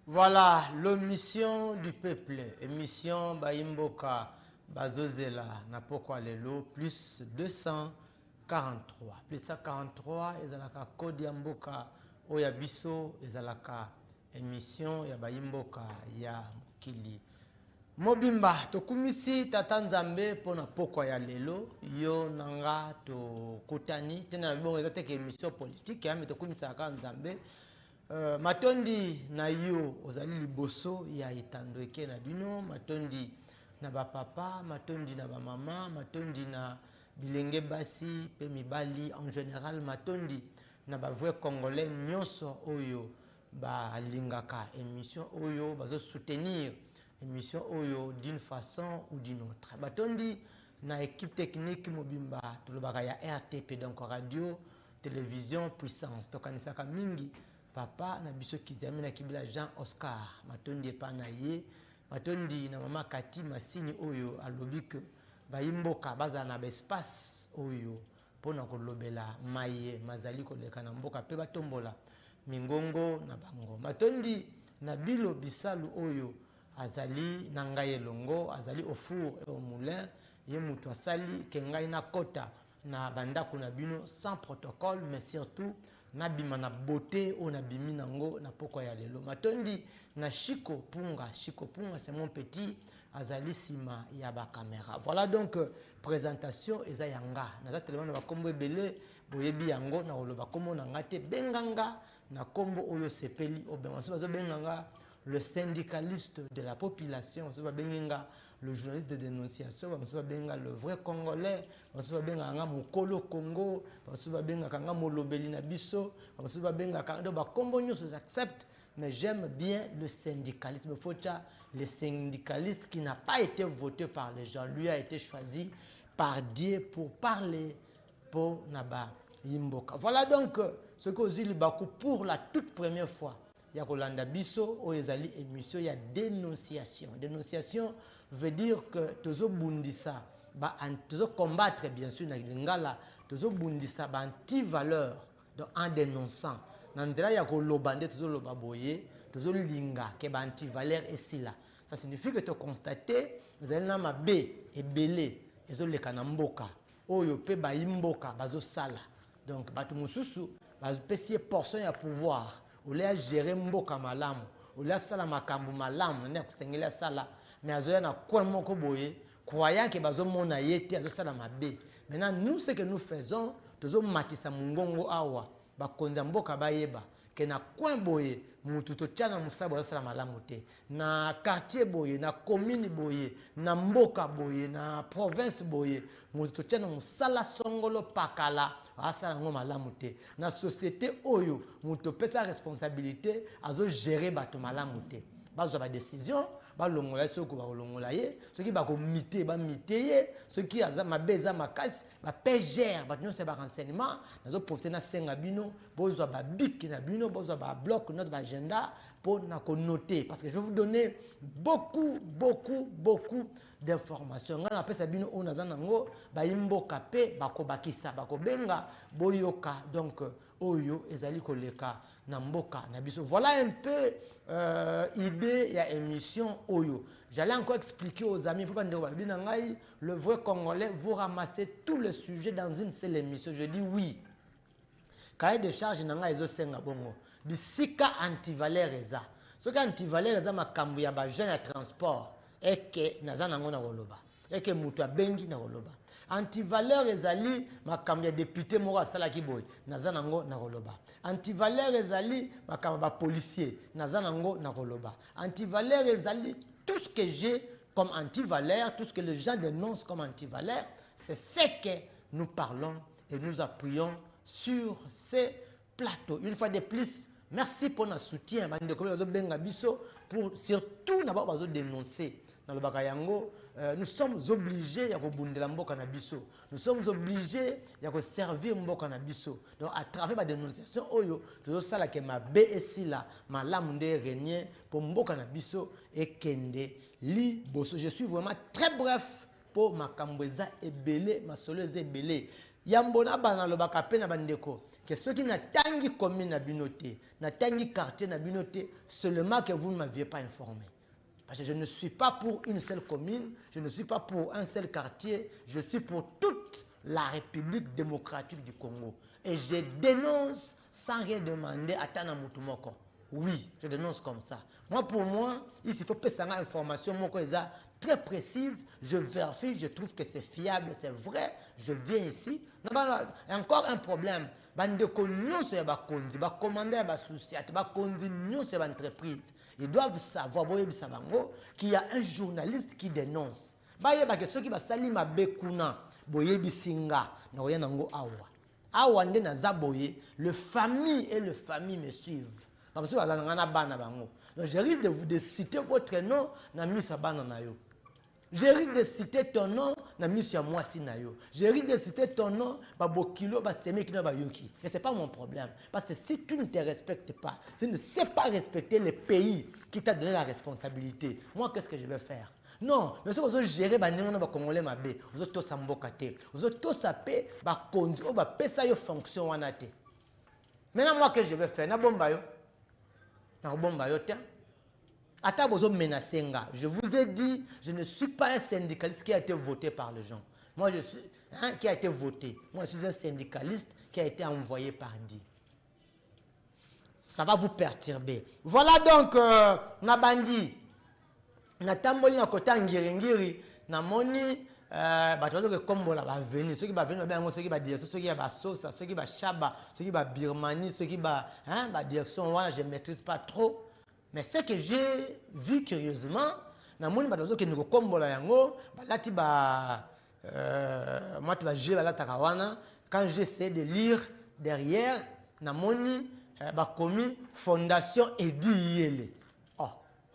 Voilà, l'omission du peuple, émission Baimboka Bazozela Napokwa Lelo, plus 243. Plus 243, Ezalaka Kodiamboka Oyabiso, Ezalaka émission ya Baimboka ya Mokili. Mobimba, tokumisi tata Nzambe pona pokwa ya lelo, yo nanga to kutani, tena bon ezateke émission politique, mais tokumisa ka Nzambe. Matondi na yo ozali liboso ya itando eke na bino, matondi na ba papa, matondi na ba mama, matondi na bilenge basi pe mibali en général, matondi na ba vrai congolais nyonso oyo ba lingaka émission oyo bazo soutenir émission oyo d'une façon ou d'une autre. Matondi na équipe technique mobimba tolobaka ya RTP, donc radio télévision puissance tokanisaka mingi papa na biso kizami na kibila Jean Oscar matondi epa na ye, matondi na mama Kati Masini oyo alobi ke baimboka baza na espace oyo pona kolobela maye mazali koleka na mboka pe batombola mingongo na bango, matondi na bilo bisalu oyo azali na ngai elongo, azali au four et au moulin, ye mutu asali ke ngai na kota na bandako na bino sans protocole, mais surtout na bima na beauté o na bimi nango na poko ya lelo. Matondi na Chico Punga c'est mon petit azali sima ya ba caméra. Voilà donc présentation eza yanga naza tellement na bakombo ebele boyebi yango na oloba kombo na ngate benganga na kombo oyo sepeli obenga bazo benganga le syndicaliste de la population, le journaliste de dénonciation, le vrai Congolais, Mokolo Congo, Molobeli Nabiso, j'accepte, mais j'aime bien le syndicalisme. Le syndicaliste qui n'a pas été voté par les gens, lui a été choisi par Dieu pour parler pour Naba Yimboka. Voilà donc ce que Ozili Bakou pour la toute première fois. Il y a Rolanda Bisso, où il y émission, il y a dénonciation. Dénonciation veut dire que tozo bundisa, tozo combattre bien sûr na lingala, tozo bundisa ba anti-valeur donc en dénonçant. Nandela ya ko lobande tozo lobaboye, tozo linga ke ba anti-valeur esila. Ça signifie que tu constater zela mabe ebele ezo leka na mboka. Oyo pe ba imboka bazo sala. Donc batu mususu bazo pesier portion ya pouvoir. Olia gérer mboka malamu, olia sala makambu malamu, nene kusengela sala, mais azoya na coin moko boye, croyant que bazo mona yete azo sala mabe. Maintenant nous ce que nous faisons, tozo matisa mungongo awa, ba konza mboka bayeba, ke na coin boye, mutu to tchana musaba azo sala malamu te, na quartier boye, na commune boye, na mboka boye, na province boye, mutu to tchana musala songolo pakala, asala ngo malamu te. Na société oyo mutu pesa responsabilité azo gérer bato malamu te. Bazo ba décision ba longola soko ba longola ye, ceux qui ba ko mité ba mité ye, ceux qui aza mabeza makasi ba pégère ba nyonse ba renseignement nazo profiter na senga bino bozo ba bic na bino bozo ba bloc notre agenda pour na ko noter, parce que je vais vous donner beaucoup d'informations. Ngana pesa bino on aza nango ba imboka pe ba ko bakisa ba ko benga boyoka, donc oyo ezali koleka na mboka na biso. Voilà un peu idée ya émission oyo. J'allais encore expliquer aux amis le vrai Congolais, vous ramassez tous les sujets dans une seule émission. Je dis oui. Cahier de charge nanga ezo senga bongo. Bisika antivaleur eza. Ce qui antivaleur eza makambu ya ba gens ya transport eke naza nango na koloba. Eke mutu abengi na koloba. Antivaleur ezali makambu ya député moko asala ki boy naza nango na koloba. Antivaleur ezali makambu ba policier naza nango na koloba. Antivaleur ezali tout ce que j'ai comme antivaleur, tout ce que les gens dénoncent comme antivaleur, c'est ce que nous parlons et nous appuyons sur ces plateaux. Une fois de plus, merci pour notre soutien. Pour surtout d'abord dénoncer. Nous sommes obligés de nous sommes obligés de servir Mboka Nabiso. Donc à travers ma dénonciation, tout ça que ma BSI ma lame de régner pour Mboka Nabiso et Kende li bosso. Je suis vraiment très bref pour ma kambweza et belé, ma soleuse et belé. Yambona bana lobaka pe na bandeko. Que ceux qui n'attendent commune na binoté, n'attendent quartier na binoté, seulement que vous ne m'aviez pas informé. Parce que je ne suis pas pour une seule commune, je ne suis pas pour un seul quartier, je suis pour toute la République démocratique du Congo. Et je dénonce sans rien demander à Tana Moutoumoko. Oui, je dénonce comme ça. Moi, pour moi, il faut que ça ait une information très précise. Je vérifie, je trouve que c'est fiable, c'est vrai. Je viens ici. Il y a encore un problème. Ils doivent savoir qu'il y a un journaliste qui dénonce. Ceux qui sali mabekuna boyebi singa na oyana ngo awa. Awa nde na zaboye, le famille et le famille me suivent. Donc je risque de citer votre nom na misa bana na yo. Je risque de citer ton nom na misa mwasi na yo. Je risque de citer ton nom ba bokilo ba semeki na ba yoki. Et c'est pas mon problème parce que si tu ne te respectes pas, si tu ne sais pas respecter le pays qui t'a donné la responsabilité, moi qu'est-ce que je vais faire? Non, mais si vous gérez les Congolais, vous avez tout ça, vous avez tout ça, vous avez ça fonction. Maintenant, moi, que je vais faire? Je vous ai dit, je ne suis pas un syndicaliste qui a été voté par les gens. Moi, je suis qui a été voté. Moi, je suis un syndicaliste qui a été envoyé par Dieu. Ça va vous perturber. Voilà donc, Nabandi. Natamboli na kota ngiri na moni bato ke kombola ba venir ceux qui va venir ba ceux qui va dire ceux qui ba sosa ceux qui va shaba ceux qui va birmanie ceux qui ba ba direction voilà je maîtrise pas trop mais ce que j'ai vu curieusement na moni bato ke ndiko kombola yango balati ba moi tu vas gérer la takawana quand j'essaie de lire derrière na moni ba commis fondation Edi Yele.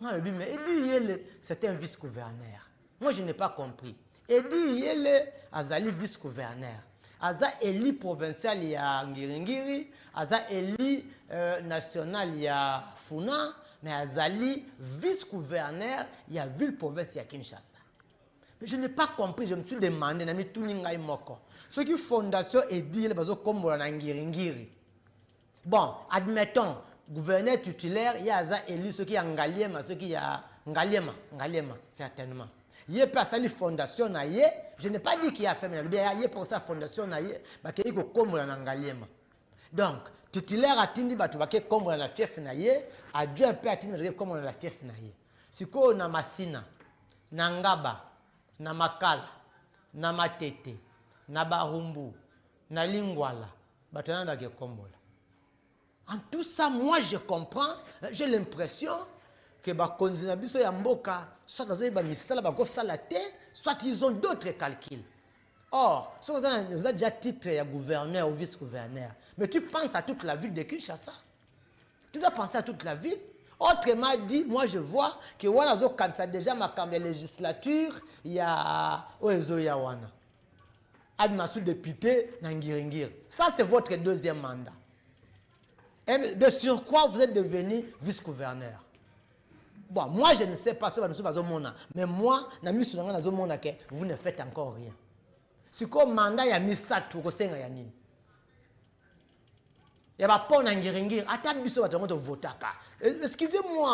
Mais Edi Yele, c'est un vice-gouverneur. Moi, je n'ai pas compris. Edi Yele, azali vice-gouverneur. Aza Eli provincial, il y a Ngiringiri. Aza Eli national, il y a Funa. Mais azali vice-gouverneur, il y a ville-province, il y a Kinshasa. Mais je n'ai pas compris. Je me suis demandé, nami tuningai moko. Ce qui fondation Edi Yele, bazo kombo na Ngiringiri. Bon, admettons. Gouverneur titulaire, il y a Eli, ceux qui ont Ngaliema, ceux qui ont Ngaliema, certainement. Il y a pas sali fondation na ye, je n'ai pas dit qu'il y a fait, mais il y a pour sa fondation na ye, bah qu'il y a comme la Ngaliema. Donc, titulaire a tindi batu bah qu'il comme la fief na ye, adjoint un peu a tindi comme la fief na ye. Si quoi na Masina, na Ngaba, na Makala, na Matete, na Barumbu, na Lingwala, bah tu n'as pas que comme la. En tout ça, moi je comprends, j'ai l'impression que soit ils ont d'autres calculs. Or, si vous avez déjà titre de gouverneur ou vice-gouverneur, mais tu penses à toute la ville de Kinshasa. Tu dois penser à toute la ville. Autrement dit, moi je vois que quand ça déjà ma législature, il y a Oezoyawana. Admassou député Nangiringir. Ça c'est votre deuxième mandat. Et de sur quoi vous êtes devenu vice-gouverneur. Bon, moi je ne sais pas ce que nous avons, mais moi, vous ne faites encore rien. C'est comme mandat, il y a mis ça tout au sein. Il y a pas Nangiringir.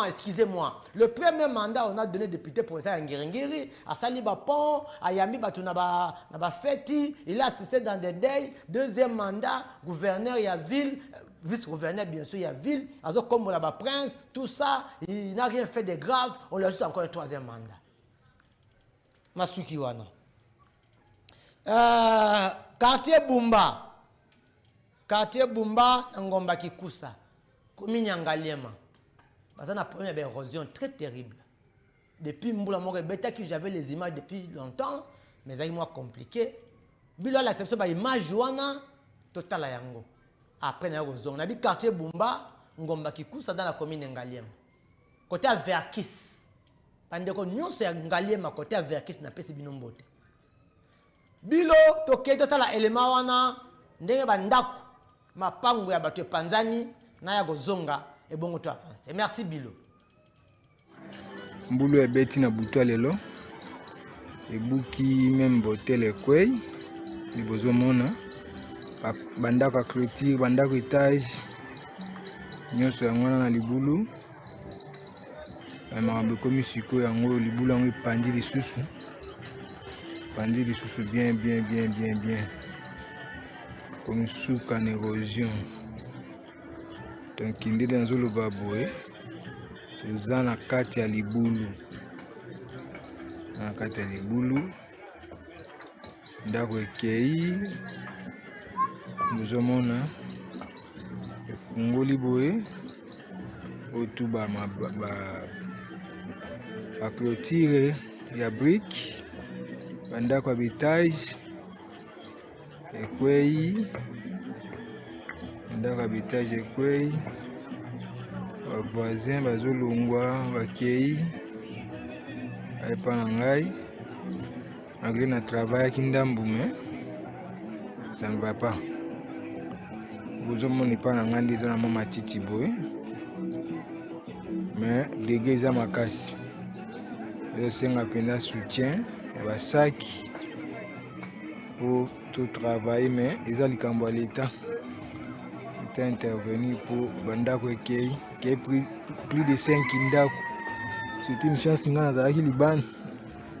Excusez-moi. Le premier mandat, on a donné député pour ça à Ngiringiri, à Salibapon, à Yami Batunaba Feti, il a assisté dans des deuils. Deuxième mandat, gouverneur, il y a ville. Vice-gouverneur, bien sûr, il y a ville, comme on a prince, tout ça, il n'a rien fait de grave, on lui ajoute encore un troisième mandat. Masuki Wana. Quartier Bumba, Ngomba Kikusa, commune Ngaliema. Parce que la première érosion très terrible. Depuis Mboula Morebeta, qui j'avais les images depuis longtemps, mais ça est moins compliqué. Bila l'acception de l'image, total à Yango. Après, on a dit quartier Bumba, Ngomba Kikusa dans la commune Ngaliema. Côté à Verkis. Pendant que nous sommes Ngaliema, côté à Verkis, n'a pas si bien mbote. Bilo, toke total à élément wana, ndenge bandako, ma pangu ya batu Panzani, na ya gozonga, et bon to avancer. Merci Bilo. Mbulu ebeti na buto lelo. Ebuki même bote le kwei, libozo mona. bandako ya clôture, bandako étage nyonso yango wana na libulu. Makambo ekomi sikoyo yango libulu yango epandi lisusu. Pandi lisusu bien. Comme suka na érosion. Donc ndenge nazoloba boye toza na kati ya libulu. Na kati ya libulu ndako ekei bozomona efungoli boye otu ba clôture ya brique bandako ya bétage ekwei ndako ya bétage ekwei bavoisin bazolongwa bakei epa na ngai malgré na travaillaki ndambu mais ça ne va pas. Bozomona epa na ngai nde eza na mwa matiti boye mais dégâts eza makasi. Ezosenga mpenza soutien ya basaki pour tout travailler mais eza likambo ya l'État. L'État intervenir pour bandako ekei plus de 5 ndako. C'est une chance nga nazalaki libani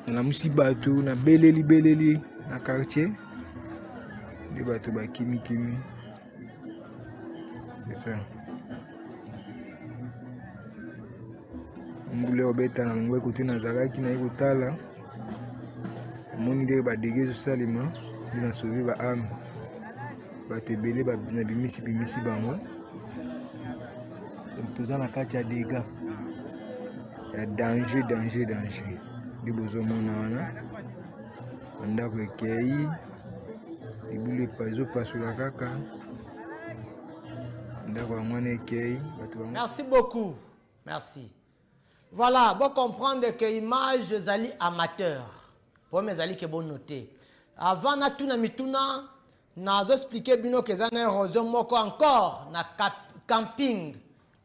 nalamusi bato na beleli na quartier nde bato bakimikimi. C'est ça. Mbule obeta na ngwe kote nazalaki na ekotala omoni nde badege ezosalema nde na sauve ba ame bato ebele na bimisi bango. Toza na kati ya dega ya danger nde bozomona wana bandako ekei libulu ezopasola kaka ndako yango wana ekei bato bango. Merci beaucoup. Merci. Voilà, bon comprendre que image zali amateur. Pour mes zali que bon noter. Avant na tuna mituna, nazo expliquer bino que zana érosion moko encore na camping.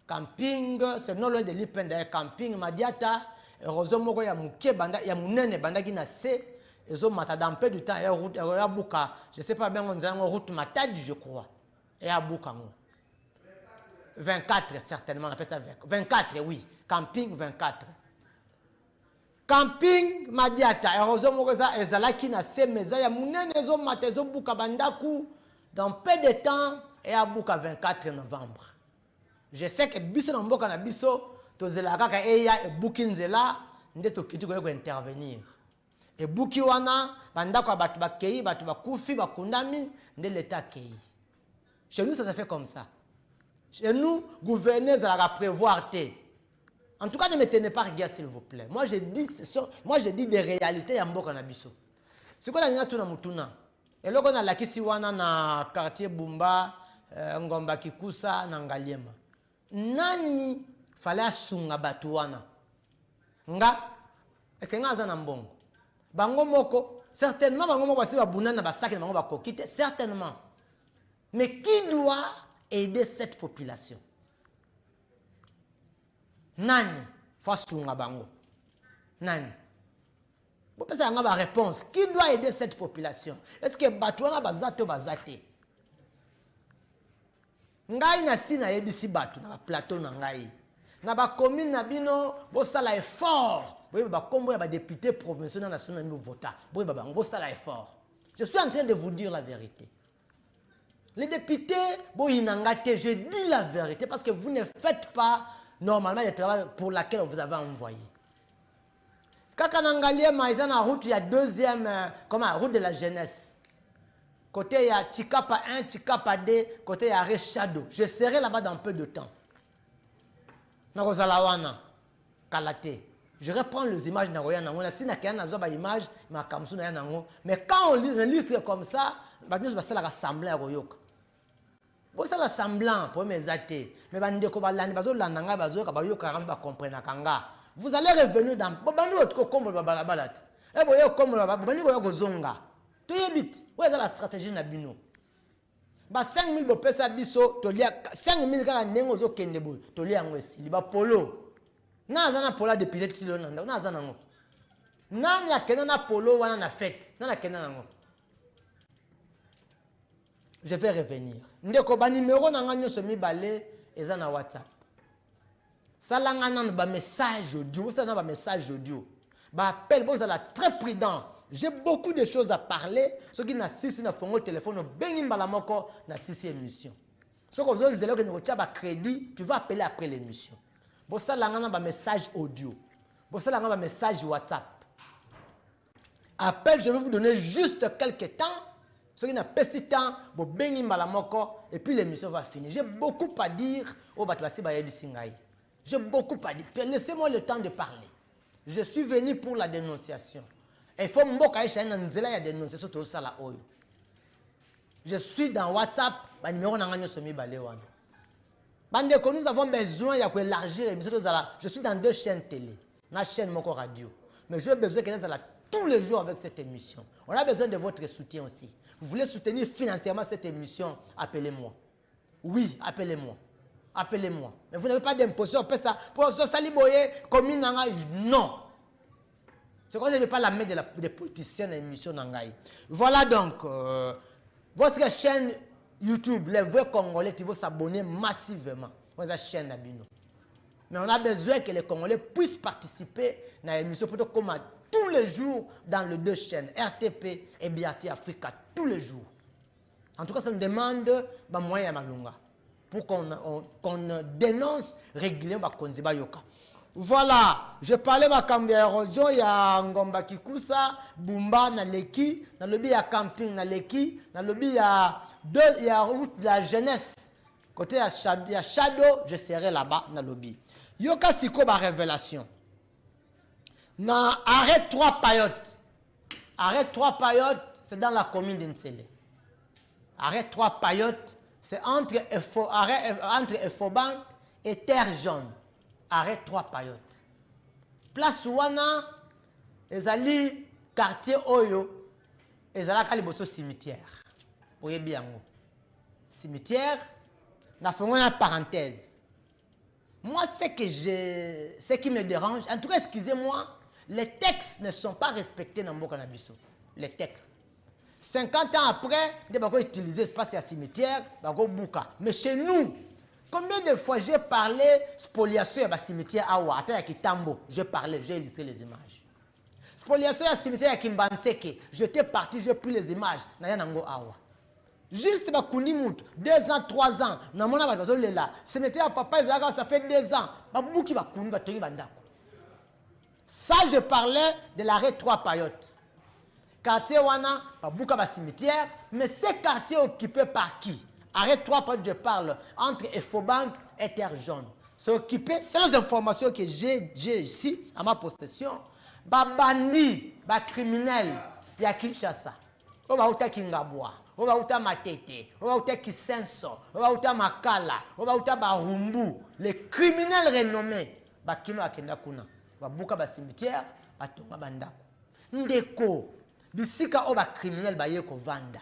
Camping, c'est non loin de l'ipenda camping madiata érosion moko ya muke banda ya munene banda ki na se ezo mata dans peu de temps et route ya buka, je sais pas bien on dit route matadi je crois. Et à buka ngo. 24 certainement on appelle ça 24 oui. Camping 24. Camping madiata erozo mokoza ezalaki na se meza ya munene zo matezo buka bandaku dans peu de temps et à buka 24 novembre. Je sais que biso na mboka na biso tozela kaka eya e buki nzela nde tokiti ko intervenir. E buki wana bandako batu bakei batu bakufi bakundami nde l'état kei. Chez nous ça se fait comme ça. Chez nous gouverneur za prévoir té. En tout cas, ne me tenez pas rigueur, s'il vous plaît. Moi, je dis des réalités à Mboka Nabiso. C'est quoi la nina tuna mutuna? Et là, on a la kisiwana na quartier Bumba, Ngomba Kikusa, Nangaliema. Nani fallait sunga batuwana? Nga? Est-ce que nga za nambongo? Bango moko, certainement, bango moko si babunana basaki bango bakokite, certainement. Mais qui doit aider cette population? Nani fasunga bango? Nani? Vous pensez à la réponse. Qui doit aider cette population? Est-ce que Batouana bazato bazate? Ngai na sina yebisi batu na plateau na ngai. Na ba commune na bino bo sala effort. Boye ba kombo ya ba député provincial national no vota. Boye ba bo sala effort. Je suis en train de vous dire la vérité. Les députés boye nangate, je dis la vérité parce que vous ne faites pas normalement le travail pour lequel on vous avait envoyé. Quand on a la route, il y a deuxième, route de la jeunesse. Côté il y a Chikapa 1, Chikapa 2, côté il y a Rechado. Je serai là-bas dans peu de temps. Nakozalawana, Kalate. Je reprends les images mais quand on lit une liste comme ça, on va rassembler à Royoka. Vous savez semblant pour mes athées, mais vous allez revenir dans la stratégie na bino. 5 000 bopesa biso tolia 5 000 kaka ndengo zo kende boy tolia ngwesi liba polo na zana polo de piset kilo nanda na zana ngo nani akena na polo wana na fête nani akena nango Je vais revenir. Ndeko ba numéro na nga nyonso mibale eza na WhatsApp. Salanga na ba message audio, ça na ba message audio. Ba appel bo za la très prudent. J'ai beaucoup de choses à parler, ce qui na sisi na fongo téléphone bengi mbala moko na sisi émission. Ce que vous avez dit que nous avons crédit, tu vas appeler après l'émission. Bo salanga na ba message audio. Bo salanga ba message WhatsApp. Appel, je vais vous donner juste quelques temps. Ce qui n'a pas si temps, et puis l'émission va finir. J'ai beaucoup à dire au Batwasi Bayebi Singaï. J'ai beaucoup à dire. Laissez-moi le temps de parler. Je suis venu pour la dénonciation. Il faut que la dénonciation de ça. Je suis dans WhatsApp. Nous avons besoin d'élargir l'émission. Je suis dans 2 chaînes télé. La chaîne Moko Radio. Mais j'ai besoin que nous tous les jours avec cette émission. On a besoin de votre soutien aussi. Vous voulez soutenir financièrement cette émission, appelez-moi. Oui, appelez-moi. Appelez-moi. Mais vous n'avez pas d'imposition. Pour ça, non. C'est quoi, je ne pas la mettre des politiciens dans l'émission. Voilà donc votre chaîne YouTube, les vrais Congolais qui vont s'abonner massivement. Votre chaîne Abino. Mais on a besoin que les Congolais puissent participer à l'émission pour comme tous les jours dans les 2 chaînes, RTP et BRT Africa, tous les jours. En tout cas, ça me demande moyen malunga pour qu'on dénonce régulièrement Konziba Yoka. Voilà, je parlais de la érosion, il y a Ngomba Kikusa, Bumba, Naleki, dans le ya camping, Naleki, dans le il y a route de la jeunesse. Côté il y a Shadow, je serai là-bas, dans le lobby. Yoka Siko, révélation. Na arrête 3 payotes. Arrête 3 payotes, c'est dans la commune d'Nsele. Arrête 3 payotes, c'est entre Efobank et Terre Jaune. Arrête 3 payotes. Place Wana, ezali quartier Oyo, ezala kaliboso cimetière. Oye biango. Cimetière, na fongo na parenthèse. Moi, ce qui me dérange, en tout cas, excusez-moi, les textes ne sont pas respectés dans Mboka Nabiso. Les textes. 50 ans après, ils vont utiliser l'espace à cimetière, mais chez nous, combien de fois j'ai parlé spoliation à cimetière Awa, à Kitambo, j'ai parlé, j'ai illustré les images. Spoliation à cimetière à Kimbanseke, j'étais parti, j'ai pris les images, Nayanango Awa. Juste 2 ans, 3 ans, cimetière à papa, ça fait 2 ans, ça, je parlais de l'arrêt 3 payotes. Quartier Wana, pas cimetière, mais ces quartiers occupés par qui? Arrêt 3 payotes, je parle, entre Efobank et Terre Jaune. C'est occupé, c'est les informations que j'ai ici, à ma possession. Bandits, criminels, il y a Kinshasa. On va outa Kingabwa, on va outa Matete, on va outa Kisenso, on va outa Makala, on va outa Barumbu. Les criminels renommés, Bakino Akenda Kuna. Babuka ba cimetière batonga bandako ndeko bisika o ba criminel ba yeko vanda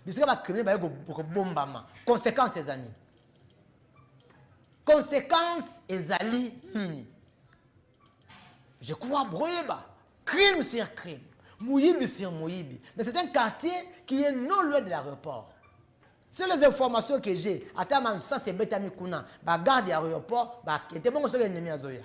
bisika ba criminel ba yeko bombama conséquences ezani conséquences ezali nini je crois broyeba crime sur crime mouyibi sur mouyibi mais c'est un quartier qui est non loin de l'aéroport. C'est les informations que j'ai atama ça c'est betami kuna ba garde aéroport ba était bon sur l'ennemi azoya.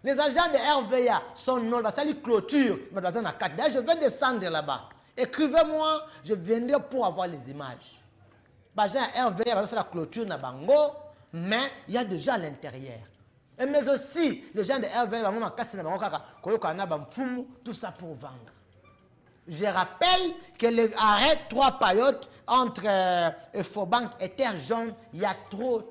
Les agents de RVA sont non, ça les clôture. D'ailleurs, je vais descendre là-bas. Écrivez-moi, je viendrai pour avoir les images. L'agent RVA, c'est la clôture na bango, mais il y a déjà à l'intérieur. Mais aussi, les gens de RVA, tout ça pour vendre. Je rappelle que les arrêts 3 payotes entre Efobank et Terre Jaune, il y a trop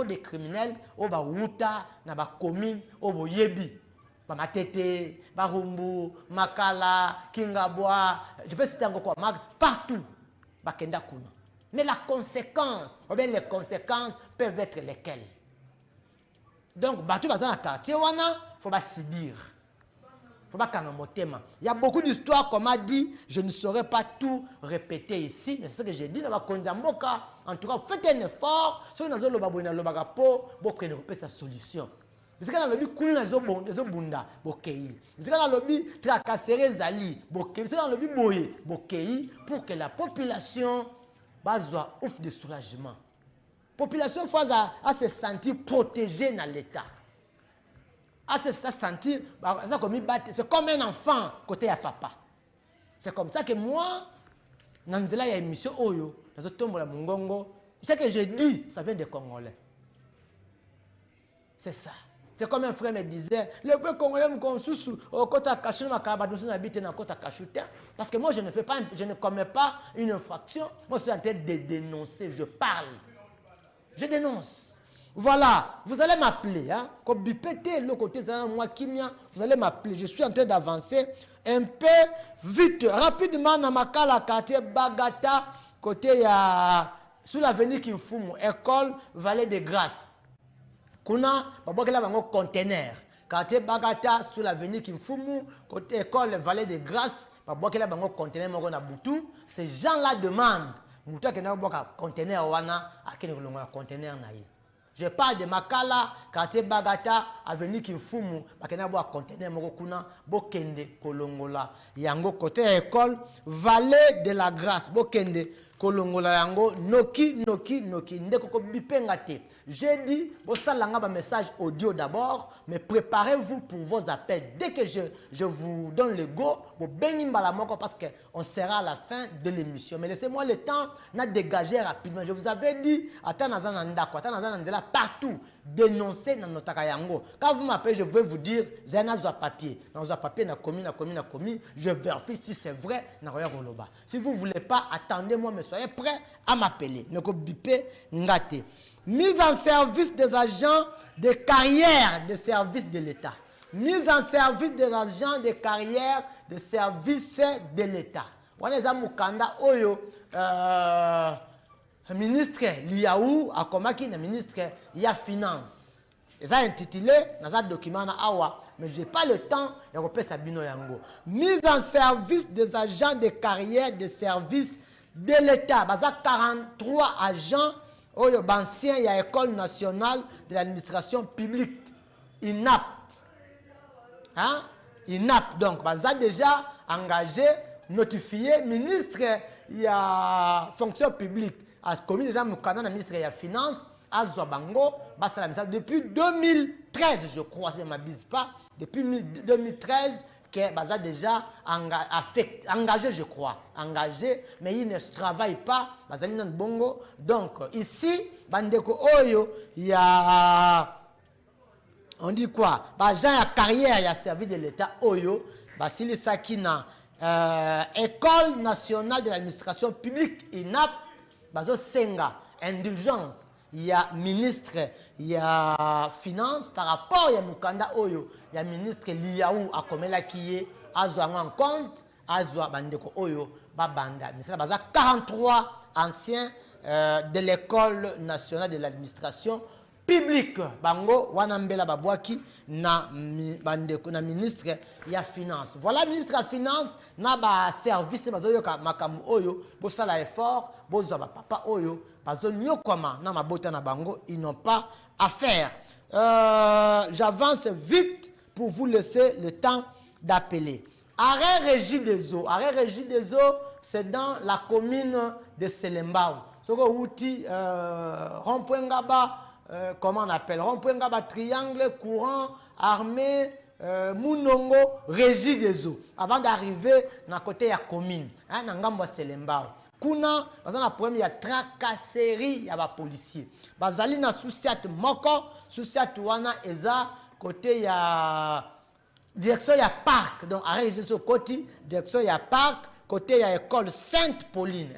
de criminels au Bawuta, na ba commune, au Boyebi, ba Matete, Barumbu, Makala, Kingabwa, je peux citer encore quoi, partout, ba Kenda Kuna. Mais la conséquence, ou bien les conséquences peuvent être lesquelles? Donc, bateau dans un quartier, il faut pas subir. Il faut pas qu'un motema. Il y a beaucoup d'histoires, comme a dit, je ne saurais pas tout répéter ici, mais c'est ce que j'ai dit dans ma en tout cas, faites un effort, si vous avez le babouina, le bagapo, vous prenez sa solution. bisika na lobi kuna zo bunda bokei bisika na lobi tracasserie zali bokei bisika na lobi boye bokei pour que la population bazwa ouf de soulagement population fois à se sentir protégée dans l'état à se sentir ça comme c'est comme un enfant côté à papa c'est comme ça que moi nanzela ya émission oyo nazo tombola mungongo ce que je dis ça vient des Congolais c'est ça. C'est comme un frère me disait, le peuple congolais me consulte au côté caché ma cabane habite dans côté caché parce que moi je ne commets pas une infraction, moi je suis en train de dénoncer, je parle. Je dénonce. Voilà, vous allez m'appeler hein, comme bipété le côté moi kimia, vous allez m'appeler, je suis en train d'avancer un peu vite, rapidement dans ma quartier Bagata côté sous l'avenue Kimfumu, école Vallée de Grâce. Kuna babokela bango conteneur quartier Bagata sous l'avenue Kimfumu côté école Vallée de Grâce babokela bango conteneur moko na butu ces gens là demandent mutu ke na boka conteneur wana akene kolonga conteneur na ye je parle de Makala quartier Bagata avenue Kimfumu bakena boka conteneur moko kuna bokende kolongola yango côté école Vallée de la Grâce bokende kolongola yango noki ndeko ko bipenga te. J'ai dit bosalanga ba message audio d'abord mais préparez-vous pour vos appels dès que je vous donne le go bo bengi mbala moko parce que on sera à la fin de l'émission mais laissez-moi le temps na dégager rapidement. Je vous avais dit atanazana ndako atanazana ndela partout dénoncer na notaka yango. Quand vous m'appelez je vais vous dire zana zo papier na zo papier na commis je vérifie si c'est vrai na roya koloba. Si vous voulez pas attendez-moi mais soyez prêts à m'appeler. Ne ko bipé ngate. Mise en service des agents de carrière de service de l'État. Mise en service des agents de carrière de service de l'État. Waneza mukanda oyo ministre Liaou akomaki na ministre ya finance. Ils ont intitulé dans un document na awa mais j'ai pas le temps de repérer Sabino yango. Mise en service des agents de carrière de service de l'État. Baza 43 agents oyo bancien ya école nationale de l'administration publique INAP. Hein? INAP donc baza déjà engagé notifié ministre ya fonction publique a commis déjà mukana na ministre ya finance azwa bango basala message depuis 2013 je crois si je ne m'abuse pas depuis 2013 que baza déjà engagé je crois engagé mais il ne travaille pas bazali nan bongo donc ici bandeko oyo ya on dit quoi bagent ya carrière ya service de l'État oyo basili sakina école nationale de l'administration publique INAP bazo senga indulgence il y a ministre il y a finance par rapport ya mukanda oyo ya ministre Liaou akomela kiye azwa en compte azwa bandeko oyo babanda misala baza 43 anciens de l'école nationale de l'administration publique bango wanambela babwaki na bandeko na ministre ya finance. Voilà ministre ya finance na ba service bazo yoka makambu oyo bosala effort bozwa ba papa oyo bazo nyokoma na mabota na bango ils n'ont pas à faire. J'avance vite pour vous laisser le temps d'appeler. Arrêt Régie des eaux. Arrêt Régie des eaux, c'est dans la commune de Selembao. Soko outi rond-point Ngaba comment on appelle rond-point Ngaba triangle courant armé Munongo Régie des eaux. Avant d'arriver na côté ya commune, hein na ngambo Selembao. Kuna bazana problème ya tracasserie ya ba policier. Bazali na souciat moko, souciat wana eza côté ya direction ya parc donc arrêt de côté direction ya parc côté ya école Sainte-Pauline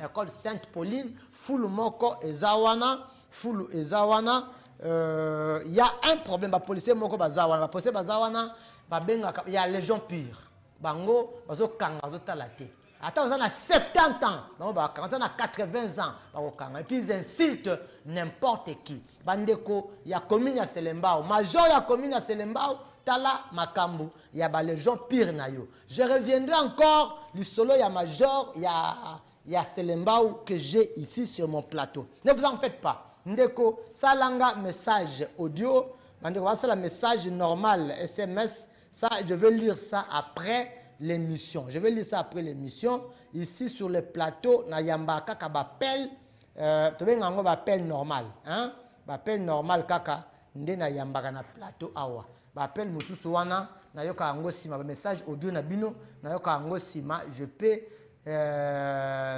full moko ezawana full ezawana y a un problème ba policier moko bazawana ba policier bazawana ba benga ya légion pure bango bazo kanga bazo talate attends on a 70 ans bango ba quand on a 80 ans bango kanga et puis ils insultent n'importe qui bandeko ya commune ya Selembao major ya commune ya Selembao tala makambu ya ba légion pire na yo. Je reviendrai encore le solo ya major ya Selembao que j'ai ici sur mon plateau. Ne vous en faites pas. Ndeko salanga message audio C'est le message normal, SMS. Ça, je vais lire ça après l'émission. Je vais lire ça après l'émission. Ici, sur le plateau, na yamba kaka bapel. Tu veux un appel normal. Hein? Bapel normal kaka. Nde na yamba na plateau awa. Bapel mususu wana. Na yoka ango sima. Message audio na bino. Na yoka ango sima. Je peux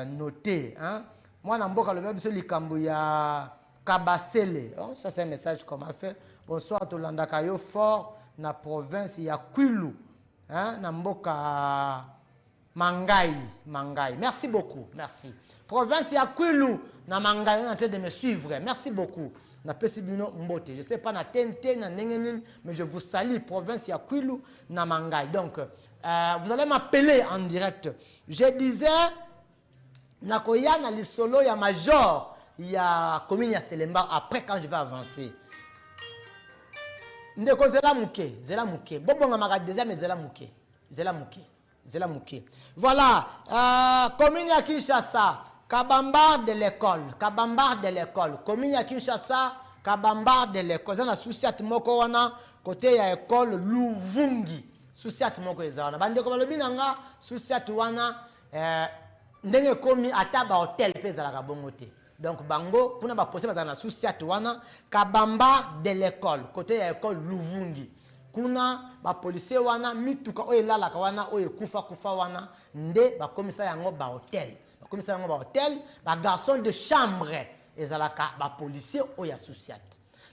noter. Hein? Moi, na mboka le même sur likambu ya Kabasele. Oh, ça, c'est un message qu'on m'a fait. Bonsoir, Tolanda Kayo fort. Na province ya Kwilu. Hein? Na mboka Mangai. Merci beaucoup. Merci. Province ya Kwilu. Na Mangai. On est en train de me suivre. Merci beaucoup. Na Pesibino Mbote. Je ne sais pas na Tente, na Nengenin, mais je vous salue. Province ya Kwilu, na Mangai. Donc, vous allez m'appeler en direct. Je disais, nakoya na lisolo ya major. Il y a commune ya Selemba. Après, quand je vais avancer. Ndeko zela muke. Bobonga maka déjà, mais zela muke. Voilà. Commune ya Kinshasa. Kabambar de l'école. Commune ya Kinshasa. Kabambar de l'école. Zana souciat moko wana. Côté ya école Luvungi. Souciat moko ezana. Bandeko balobi nanga. Souciat wana. Ndenge komi ataba hotel pesa la kabongote. Donc bango kuna ba posé bazana souciat wana Kabamba de l'école côté ya école Luvungi. Kuna ba policier wana mituka oyo lala ka wana oyo kufa wana nde ba komisa yango ba hotel. Ba komisa yango ba hotel, ba garçon de chambre ezalaka ba policier oyo souciat.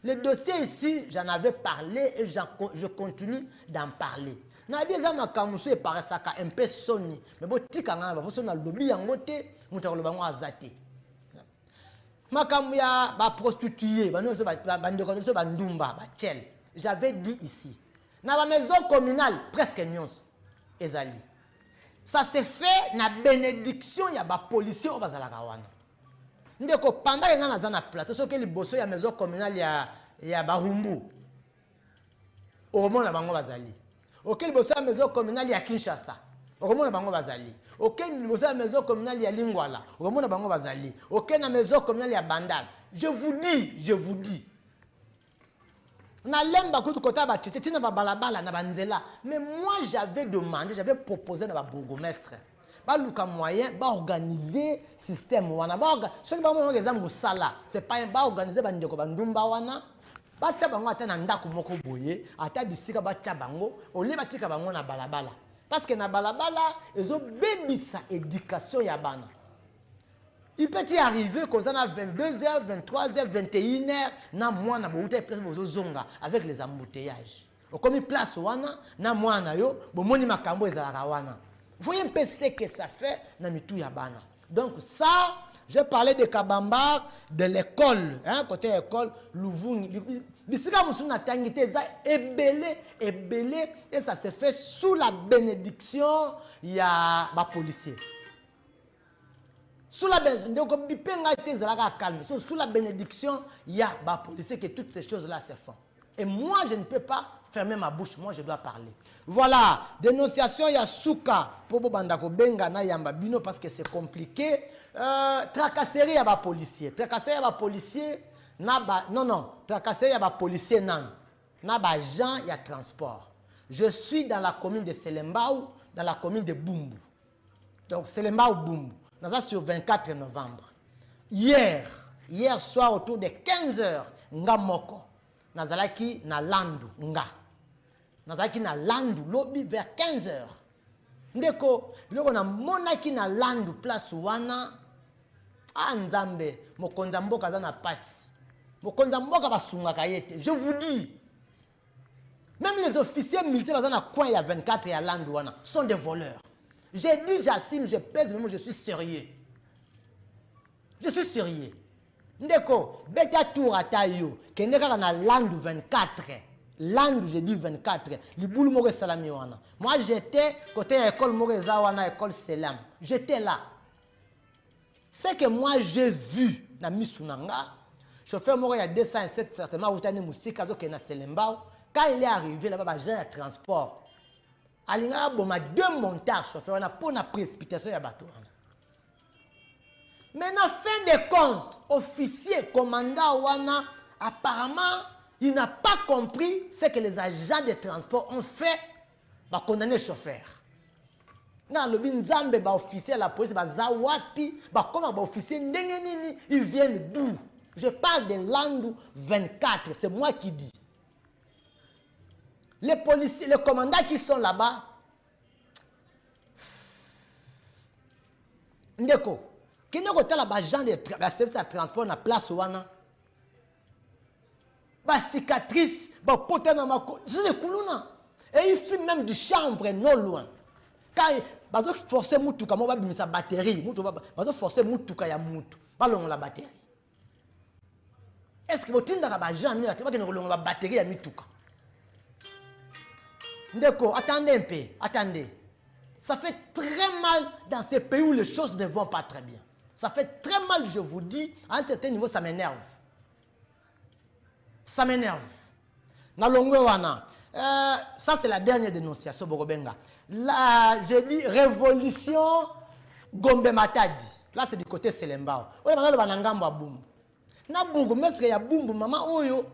Le dossier ici, j'en avais parlé et je continue d'en parler. Na bieza makamusu e parasaka un peu soni. Mais bo tika ngana ba soni na lobby yango te, mutaka loba ngo azate. Makamu ya ba prostituée, ba no so ba ndeko so ba ndumba, ba tchel. J'avais dit ici. Na ba maison communale presque nyonso ezali. Ça se fait na bénédiction ya ba policier o bazalaka wana. Ndeko pendant que ngana zana plateau so ke liboso ya maison communale ya Bahumbu. O mona bango bazali. OK liboso ya maison communale ya Kinshasa. O mona bango bazali. OK liboso ya maison communale ya Lingwala. O mona bango bazali. OK na maison communale ya Bandal. Je vous dis. Na lemba kutu kota ba tete tina ba balabala na banzela. Mais moi j'avais proposé na ba bourgmestre. Ba luka moyen ba organiser système wana ba ceux qui ba mo ngeza musala c'est pas ba organiser ba ndeko ba ndumba wana ba tia bango ata na ndako moko boye ata bisika ba tia bango ole ba tika bango na balabala parce que na balabala ezo bebisa éducation ya bana. Il peut y arriver qu'on a 22h, 23h, 21h na mwana bo uta place bozo zonga avec les embouteillages. Comme place wana na mwana yo bo moni makambo ezalaka wana. Vous voyez un peu ce que ça fait dans mitou ya bana. Donc ça, je parlais de Kabambar, de l'école, hein, côté école, Luvungi. Bisika musuna tangite za ebele, et ça se fait sous la bénédiction ya ba policier. Sous la bénédiction, il y a ba policier que toutes ces choses-là se font. Et moi, je ne peux pas fermer ma bouche. Moi, je dois parler. Voilà. Dénonciation, il y a souka. Pobo bandako benga na yamba bino parce que c'est compliqué. Tracasserie, il y a ba policier. Tracasserie, il y a ba policier. Tracasserie, il y a ba policier nan. Na ba gens, il y a transport. Je suis dans la commune de Selembao, dans la commune de Bumbu. Donc, Selembao, Bumbu. Nous sommes sur 24 novembre. Hier soir, autour de 15h, nga moko. Nazalaki na landu nga. Nazalaki na landu lobby vers 15h. Ndeko, biloko na monaki na landu place wana. Ah nzambe, mokonza mboka za na pasi. Mokonza mboka basunga kayete. Je vous dis, même les officiers militaires dans le coin, il y a 24 et à landu wana, sont des voleurs. J'ai dit, j'assume, je pèse, mais moi je suis sérieux. Je suis sérieux. Ndeko, beta tour à tayo, kendeka na landu 24. Landu, j'ai dit 24. Liboulou moko salami wana. Moi j'étais côté école moko wana, école Selam. J'étais là. C'est que moi j'ai vu na misunanga. Chauffeur moko ya 207 certainement utani musika zo kena Selembao. Quand il est arrivé là-bas, j'ai un transport. Alinga boma 2 montages chauffeur wana pour la précipitation ya bateau. Maintenant, fin de compte, officier, commandant wana, apparemment, Il n'a pas compris ce que les agents de transport ont fait pour condamner le chauffeur. Officier la police, ils viennent d'où? Je parle de Landou 24, c'est moi qui dis. Les policiers, les commandants qui sont là-bas, Ndeko, qui n'est pas l'agent de service de transport na place wana, cicatrice, poté na mako, c'est le kuluna. Et il fait même du chanvre non loin. Quand ils ont forcé Moutuka, ils ont mis sa batterie. Ils ont forcé Moutuka ya Moutou. Ils ont la batterie. Est-ce que vous avez un agent qui a la batterie à Moutuka? Ndeko, attendez un peu, attendez. Ça fait très mal dans ces pays où les choses ne vont pas très bien. Ça fait très mal, je vous dis, à un certain niveau, ça m'énerve. Ça m'énerve. Ça, c'est la dernière dénonciation, Borobenga. Là, j'ai dit révolution Gombe Matadi. Là, c'est du côté Selembao. Oui, maintenant, le Banangambo a boum. Na bourgmestre ya boum, maman, oyo.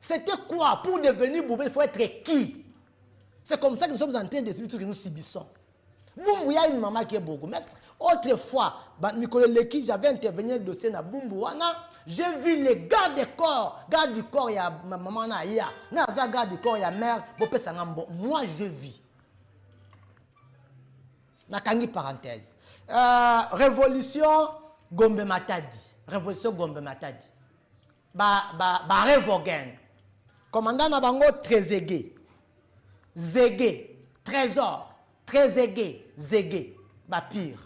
C'était quoi? Pour devenir boubé, il faut être qui? C'est comme ça que nous sommes en train de subir tout ce que nous subissons. Boum, il y a une maman qui est bourgmestre. Autrefois, j'avais intervenu dans le dossier na Bumbouana. J'ai vu les gardes du corps, il y a maman na ya. Naza garde du corps, il y a mère. Moi, je vis. Nakangi parenthèse. Révolution Gombe Matadi. Révolution Gombe Matadi. Revogen. Commandant Nabango Trezege. Zege. Trésor. Trezege. Zege. Pire.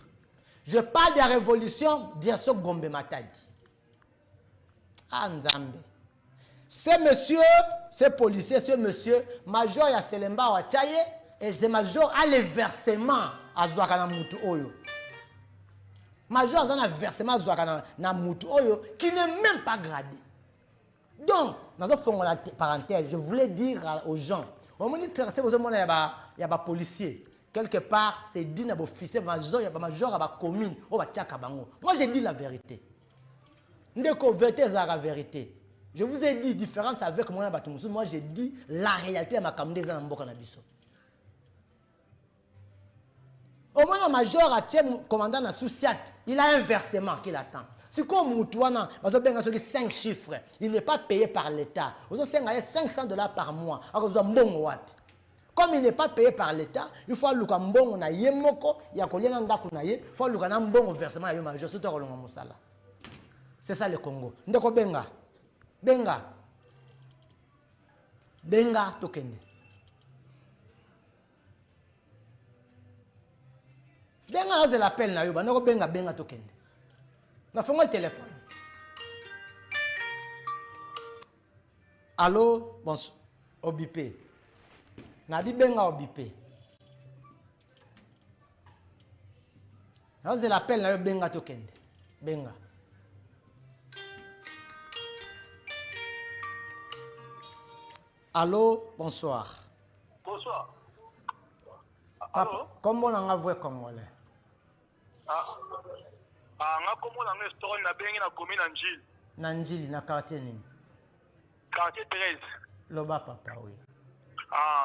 Je parle de la révolution d'Yasso Gombe Matadi. Ah, Nzambe. Ce monsieur, ce policier, ce monsieur, major ya Selemba wa Tchaye, et ce major a le versement à Zouakana Moutou Oyo. Major a un versement à Zouakana Moutou Oyo qui n'est même pas gradé. Donc, dans une parenthèse, je voulais dire aux gens, au moment où il y a des policiers. Quelque part, c'est dit à l'officier major, il y a major à la commune, moi, j'ai dit la vérité. La vérité. Je vous ai dit différence avec moi, moi j'ai dit la réalité à ma caméra dans Mboka Nabiso. Au moins, le major a commandant à Soussiat, il a un versement qu'il attend. C'est comme Moutouana, 5 chiffres, il n'est pas payé par l'État. Vous avez $500 par mois. Comme il n'est pas payé par l'État, il faut que mbongo na yemoko ya kolena ndako na ye, il faut que na mbongo versement ya major surtout kolonga musala. C'est ça le Congo. Ndeko benga. Benga. Benga tokende. Benga c'est l'appel na yo, ndeko benga benga tokende. Na fongo le téléphone. Allô, bonsoir. Obipé. Nadi benga obipé. C'est l'appel na yo benga tokende. Benga. Allô, bonsoir. Bonsoir. Allô? Comment on a vu congolais? Comment on a story na bengi na commune Nanjil. Nanjil na quartier nini? Quartier 13. Loba papa oui.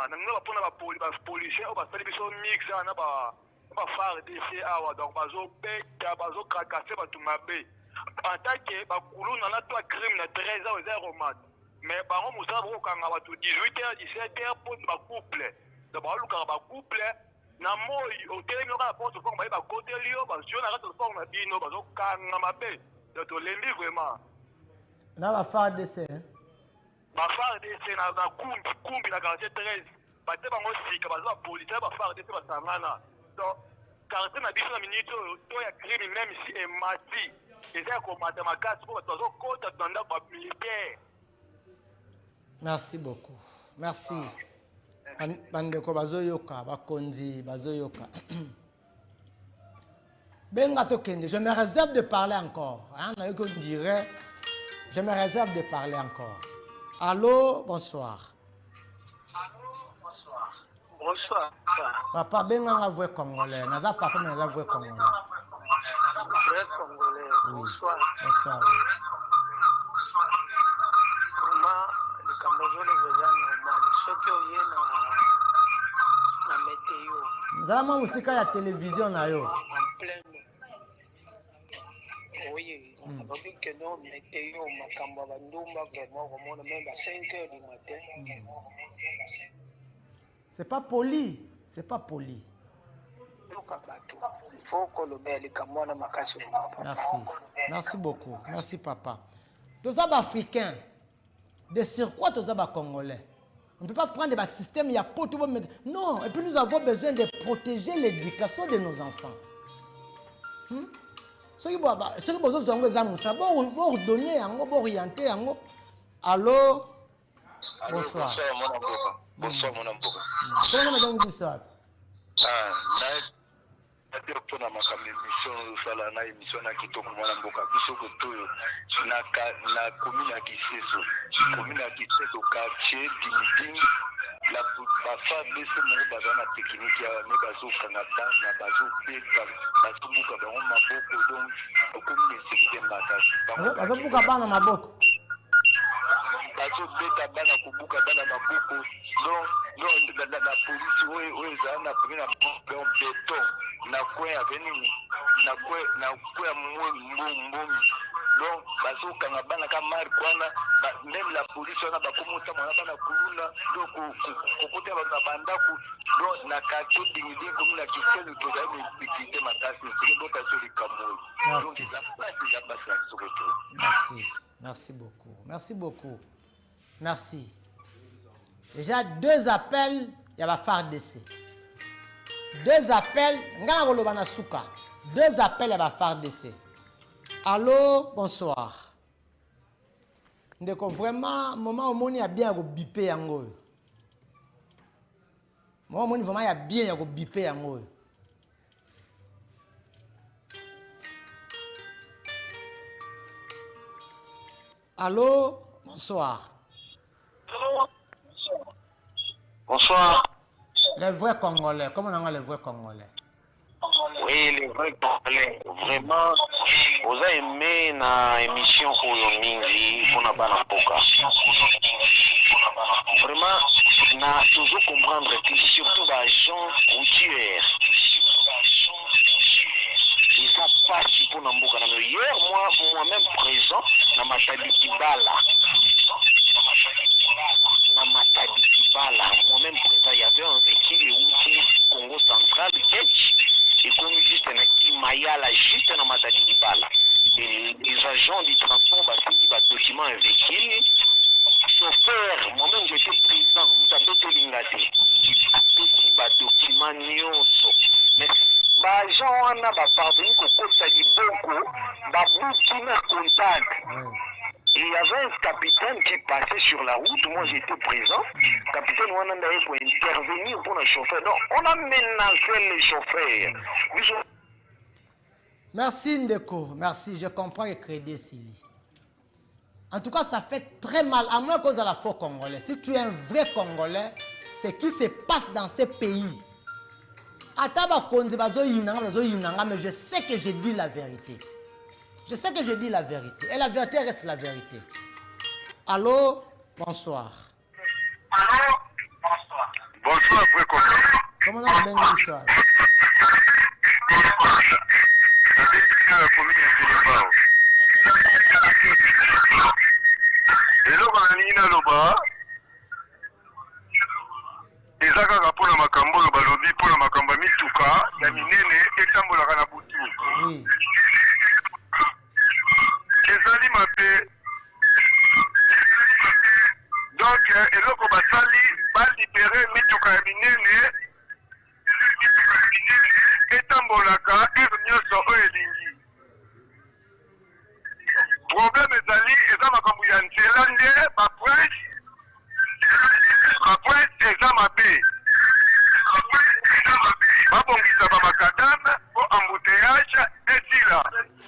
Nanga pona ba policier o ba sali biso mix na ba phare DC awa donc bazo beta bazo krakase ba tumabe. En tant que ba kuluna na toi crime na 13 ans zéro mat. Mais par contre, nous avons 18h, 17h pour ma couple. D'abord, nous avons un couple. Nous avons un porte forme, nous avons un côté lié, nous avons un forme, nous avons un peu. Donc, lundi vraiment. Dans la phare d'essai. La phare d'essai, dans la Kumbi, la quartier 13. Parce que nous avons la police, la phare d'essai, donc, quartier n'a pas de minute, il y a crime même si c'est mati. Et c'est comme mathématiques, pour que nous avons un côté militaire. Merci beaucoup. Merci. Bandeko bazoyoka, bakonzi bazoyoka. Benga tokende, je me réserve de parler encore. Je me réserve de parler encore. Allô, bonsoir. Allô, bonsoir. Bonsoir. Papa benga nga voix congolais. Naza papa mais la voix congolais. vrai Congolais. Bonsoir. Bonsoir. Vraiment, le Cameroun est déjà normal. Ce qui est na météo. Nzalama musika ya télévision na yo. En plein. Oui, on a dit que non, météo, Makamba Bandumba, vraiment, même à 5 h du matin. C'est pas poli. C'est pas poli. Il faut que le bel Cameroun makache. Merci. Merci beaucoup. Merci papa. Tous les Africains, de surcroît tous les Congolais. On ne peut pas prendre des systèmes, il y a pas tout le monde. Non, et puis nous avons besoin de protéger l'éducation de nos enfants. Ceux qui ont besoin de ordonner, orienter. Allô? Bonsoir. Bonsoir, mon amboka. Bonsoir, mon amboka. Comment madame bonsoir? Mpona makambo émission osala na émission na kitoko mwana mboka biso kotoyo na commune ya Kiseso quartier Dingding la bafabese moko baza na technique ya me bazokanga bana bazobeta bazobuka bango maboko donc okomi na insécurité makasi bazobuka bana maboko bazobeta bana kobuka bana maboko donc la police oyo ezala na commune ya béton na kwe ya venini na kwe ya mbomi donc bazokanga bana ka mari kwana même la police wana bakomota mwana bana kuluna donc kokota bana bandako donc na quartier Dingding comme la Kiseso tozali na sécurité makasi c'est donc sur les Cameroun donc ça passe déjà passe là sur retour. Merci beaucoup. Merci beaucoup. Merci. Déjà 2 appels, il y a la FARDC. 2 appels, ngana koloba na suka. 2 appels à la FARDC. Allô, bonsoir. Ndeko vraiment moment omoni a bien ko biper yango. Moment omoni vraiment ya bien ko biper yango. Allô, bonsoir. Bonsoir. Les vrais Congolais, comment on a les vrais Congolais? Oui, les vrais Congolais. Vraiment, vous avez aimé na émission Oyo Mingi pour na bana poka. Vraiment, na toujours comprendre que surtout les gens routiers. Ils ont pas si pour Namboka. Hier, moi-même présent, na Matadi Kibala. Moi-même présent, il y avait un véhicule au Congo central, et comme juste un Mayala, juste dans Matadi Kibala. Et les agents du transport, ils document un véhicule. Chauffeur, moi-même j'étais présent, nous avons tout l'inglaté. Petit document nyonso. Mais les gens ont parvenu au Saliboko, ils ont contact. Et il y avait un capitaine qui passait sur la route, moi j'étais présent. Le capitaine Wananda pour intervenir pour le chauffeur. Donc on a menacé les chauffeurs. Merci Ndeko, merci, je comprends le crédit Sili. En tout cas, ça fait très mal, à moins cause de la faux Congolais. Si tu es un vrai Congolais, ce qui se passe dans ces pays. Mais je sais que je dis la vérité. Je sais que je dis la vérité. Et la vérité reste la vérité. Allô, bonsoir. Allô, bonsoir. Bonsoir, frère Congolais. Comment on a bien bonsoir? eloko na ningi naloba eza kaka mpona makambo oyo balobi mpona makambo ya mituka ya minene etambolaka na butu ezali mabe donc eloko basali balibere mituka ya minene etambolaka ere nyonso oyo elingi problème ezali eza makambo ya nzela nde baprince eza mabe babongisa bamakadame po embouteillage esila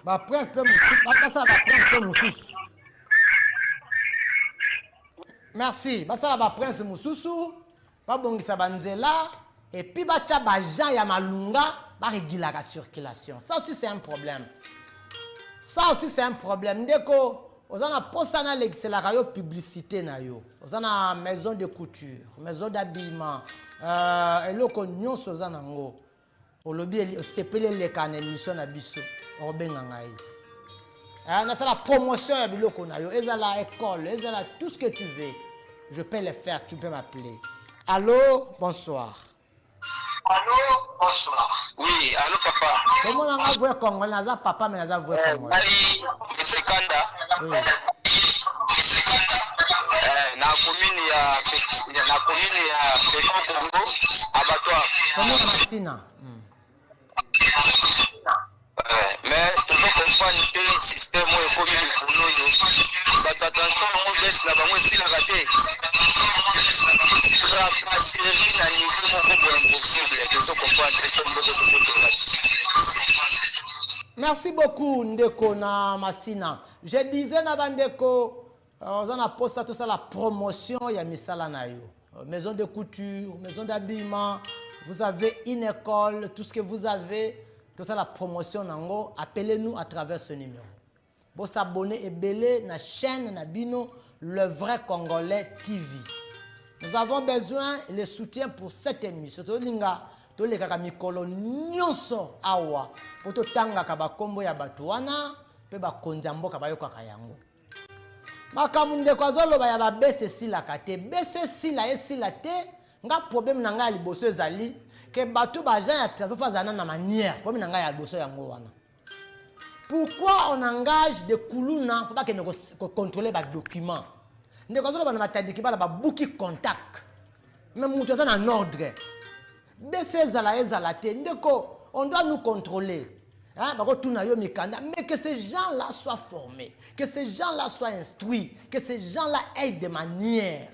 baprince mpe mosusu basala baprince mpe mosusu merci basala baprince mosusu babongisa banzela epuis batya bajean ya malunga barégulaka circulation ça aussi c'est un problème Ça aussi, c'est un problème. Ndeko, on a posté la publicité, on a maison de couture, maison d'habillement, et là, on a chose en au lobby, c'est pelé les cannes, émission à biso, on bengangaï. On a la promotion à biloko na yo, ils ont la école, ils ont tout ce que tu veux. Je peux le faire, tu peux m'appeler. Allô, bonsoir. Allô, bonsoir. Oui, allô papa. Comment on a vu Congolais, on a papa mais on a vu Congolais. C'est Kanda. Oui. Na commune ya Congo, abattoir. Comment Massina? Mais tu peux comprendre que le système est comme il faut. Parce que attention, on laisse la banque aussi la rater. Tracasserie na niveau impossible. Tu peux comprendre que c'est Merci beaucoup Ndeko na Massina. Je disais na Bandeko, on a posté tout ça la promotion ya misala na yo. Maison de couture, maison d'habillement, vous avez une école, tout ce que vous avez, tout ça la promotion nango, appelez-nous à travers ce numéro. Vous s'abonner et belé na chaîne na bino le vrai Congolais TV. Nous avons besoin le soutien pour cette émission. To le kaka mikolo nyonso awa pour to tanga ka bakombo ya batu wana pe ba konzambo ka bayoka kayango. Makamunde kwa zolo ba ya ba bese sila kate bese sila esila te nga problème na nga liboso ezali ke batu ba ja ya transport zana na manière problème na nga ya liboso yango wana. Pourquoi on engage des kuluna pour pas que nous contrôler les documents? Nous avons matadiki ba bouki contact. Même nous sommes en ordre. On doit nous contrôler. Mais que ces gens-là soient formés, que ces gens-là soient instruits, que ces gens-là aient des manières.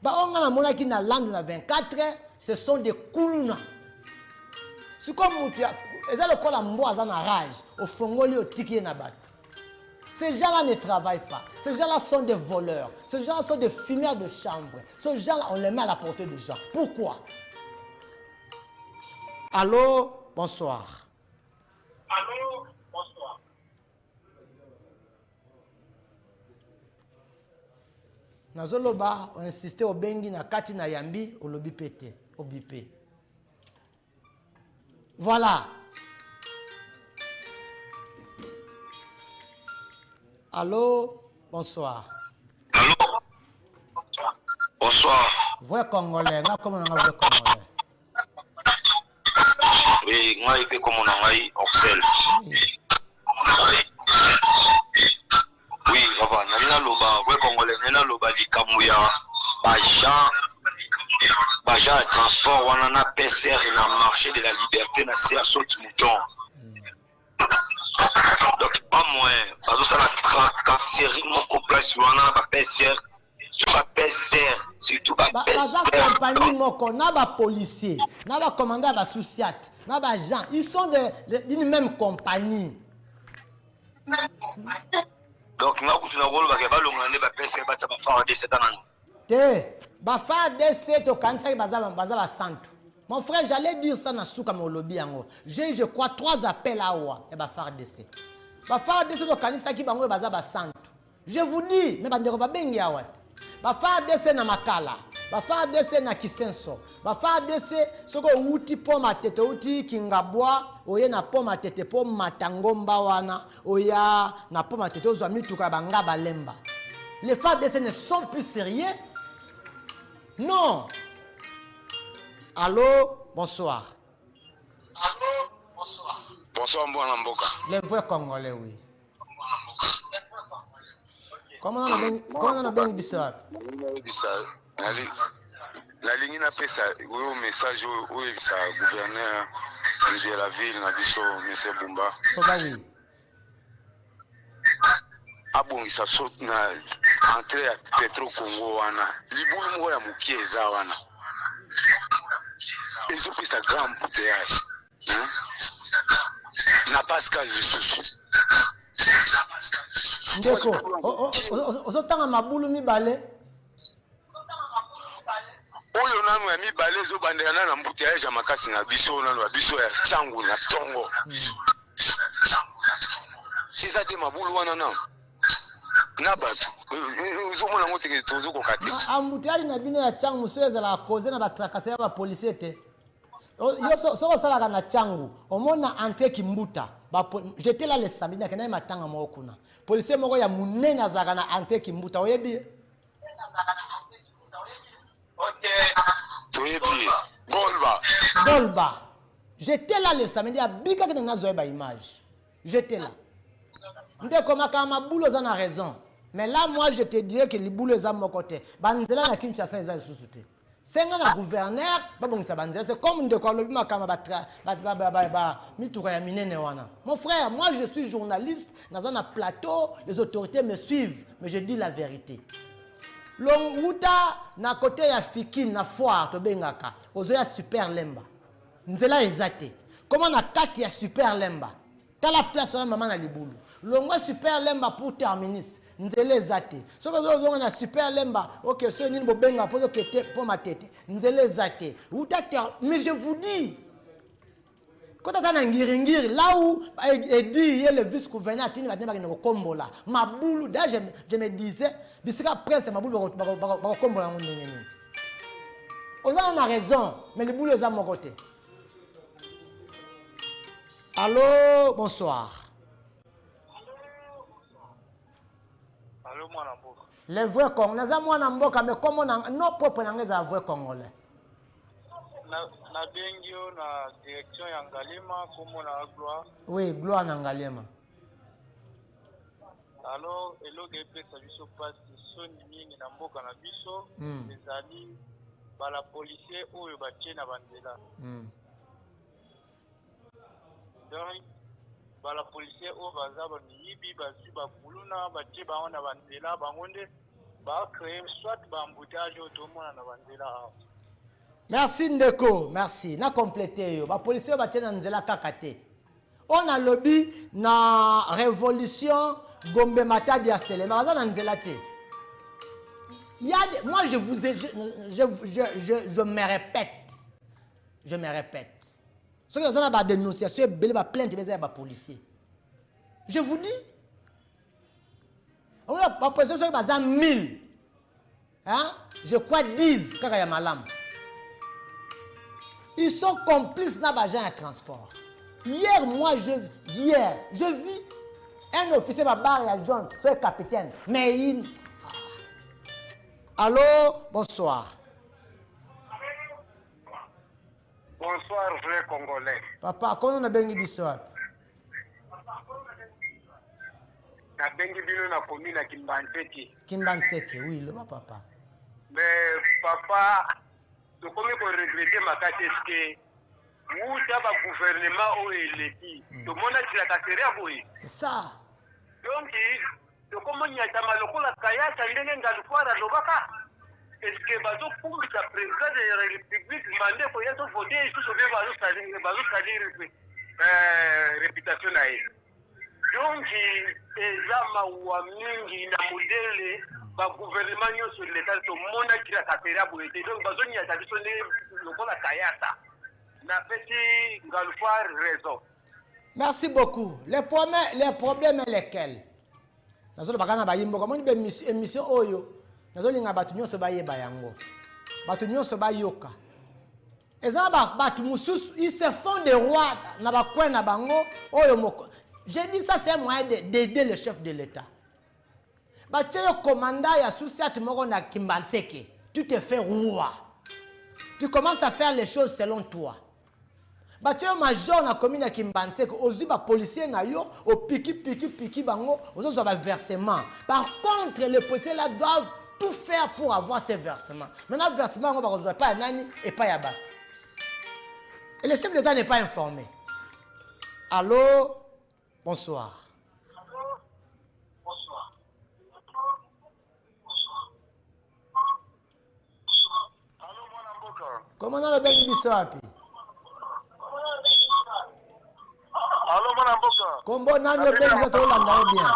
On a mon qui na langue 24, ce sont des kuluna. C'est comme rage au fongoli au tiki na bat. Ces gens-là ne travaillent pas. Ces gens-là sont des voleurs. Ces gens-là sont des fumeurs de chanvre. Ces gens-là, on les met à la portée des gens. Pourquoi? Allô, bonsoir. Allô, bonsoir. Nazoloba, on insistait au bengi na kati na yambi, au lobby pété, au bipé. Voilà. Allô, bonsoir. Allô, bonsoir. Vrai Congolais, comment on a vrai Congolais? Oui, moi, il fait comme on a eu Oxel. Oui, papa, Nalina Loba, vrai Congolais, Nalina Loba, di Kamouya, Bajan transport, on en a PCR dans le marché de la liberté, na c'est à sauter mouton. Donc, pas moins, parce que ça la tracasserie, mon complexe, on a pas PCR, pas PCR, surtout pas PCR. Compagnie moko, na ba policier, na ba commandant ba souciat, na ba gens, ils sont d'une même compagnie. Donc, na kutuna rôle ba ke ba longane ba PCR ba tsa ba fara de cette année. Te, ba fara de cette au kansa ba santo. Mon frère, j'allais dire ça na souka mo lobby yango. J'ai je crois 3 appels à wa et ba fara de cette. Ba fara de cette au kanisa ki bango ba santo. Je vous dis, mais ba ndeko ba bengi awat. Ba fara de cette na makala. Ba fara de cette na kisenso. Ba fara de cette soko uti po matete uti kingabwa oye na po matete po matangomba wana oya na po matete ozwa mituka banga balemba. Les fara de cette ne sont plus sérieux. Non. Allô, bonsoir. Allô, bonsoir. Bonsoir, Mbwana Mboka. Les vrais Congolais, oui. Comment on a bien Bissau? La ligne n'a fait ça. Oui, au message, oui, ça, gouverneur de la ville, na biso, M. Bumba. Oui. Ah bon, ça saute na entrée à Petro Congo, wana. Libulu mo ya mukie eza wana. Ils ont pris sa grand bouteillage. Na Pascal Lisusu. Ndeko, ozotanga mabulu mibale. Oyo nanu ya mibale ezobandela na mbouteillage ya makasi na biso nanu ya biso ya changu na tongo. eza te mabulu wana na bato ozomona ngo teke tozokoka te embouteillage na bino ya ntango mosusu ezala cause na batrakase ya bapolisier te yo soko osalaka na ntango omona entre kimbuta j'étais là le samedi nakendaki matanga moko kuna policier moko ya monene azalaka na entre kimbuta oyebi toyebi Golba j'étais là le samedi abikaki na zoyeba image j'étais là ndeko makama boulot za na raison mais là moi je te dirais que les boulots za mon côté banzela na Kinshasa eza lisusu te senga na gouverneur babongisa banzela c'est comme ndeko alobi makama mituka ya minene wana mon frère moi je suis journaliste dans un plateau les autorités me suivent mais je dis la vérité longuta na côté ya Fikine na foire to bengaka ozoya super lemba nzela ezate comment na kati ya super lemba la place na maman na libulu longwa super lemba pour terminus nzela ezate soki ozonga na super lemba ok so nini bobenga po okete po matete nzela ezate mais je vous dis quand on a ngiri là où dit le vice-gouverneur tini va dire que kombola mabulu d'ailleurs je me disais bisika prince mabulu ba kombola ngondenge nini on a raison mais le boulot est à mon côté. Allô, bonsoir. Allô, moi Namboka. Les vrais Congolais, moi Namboka, mais comment nos propres langues sont vrais Congolais? Na bengio na direction ya Ngalema, comment na gloire? Oui, gloire na Ngalema. Alors, eloge pesa biso passe soni mingi na mboka na biso, ezali bala policier oyo batie na banzela. Donc, bala policier oyo baza bamiyibi bazwi bakuluna batie bango na banzela bango nde bacrée soit baembouteillage oyo tomona na banzela awa. Merci Ndeko, merci. Na complété yo. Ba policier batie na nzela kaka te. On a lobby na révolution Gombe Matadi ya Selema baza na nzela te. Moi je vous ai, je me répète. Je me répète. Ce que vous avez des dénonciations, des plaintes, des policiers. Je vous dis, on a pas posé sur les 1000. Hein? Je crois 10 quand il y a malam. Ils sont complices dans l'agent de transport. Hier, je vis un officier de barre à John, c'est capitaine. Mais il. Allô, bonsoir. Bonsoir, vrai Congolais. Papa, comment on a bien dit ça? Na bengi bino na commune à Kimbanseki. Kimbanseki, oui, le papa. Mais papa, je commence à regretter ma carte que où ça va gouvernement ou l'équipe. Tout le monde a dit la catégorie boy. C'est ça. Donc, je commence à dire maloko la kaya ça ndenge ngalufara lobaka. Est-ce que bazo pour le président de la République mandé pour y être voté et tout ce que bazo salir réputation na ye. Donc, ezama wa mingi na modèle ba gouvernement yo sur l'état to mona kila kapera boye donc bazoni ya tabiso ne lokola kayata na petit galfar raison. Merci beaucoup. Les problèmes lesquels? Nazo bakana ba yimbo comme une émission oyo. Nazo linga batu nyonso ba yeba yango. Batu nyonso ba yoka. Ezaba batu mususu ils se font des rois na ba coin na bango oyo moko. J'ai dit ça c'est un moyen d'aider le chef de l'État. Batie yo commandant ya Sousiat moko na Kimbanseki, tu te fais roi. Tu commences à faire les choses selon toi. Batie yo major na commune ya Kimbanseki, ozi ba policier na yo, au piki bango, ozo ba versement. Par contre, les policiers là doivent tout faire pour avoir ces versements. Maintenant versement on va reçoit pas nani et pas yaba. Et le chef de l'État n'est pas informé. Allô? Bonsoir. Comment on a bien dit ça? Allô, mon amboka. Comment on a bien dit ça? Bien.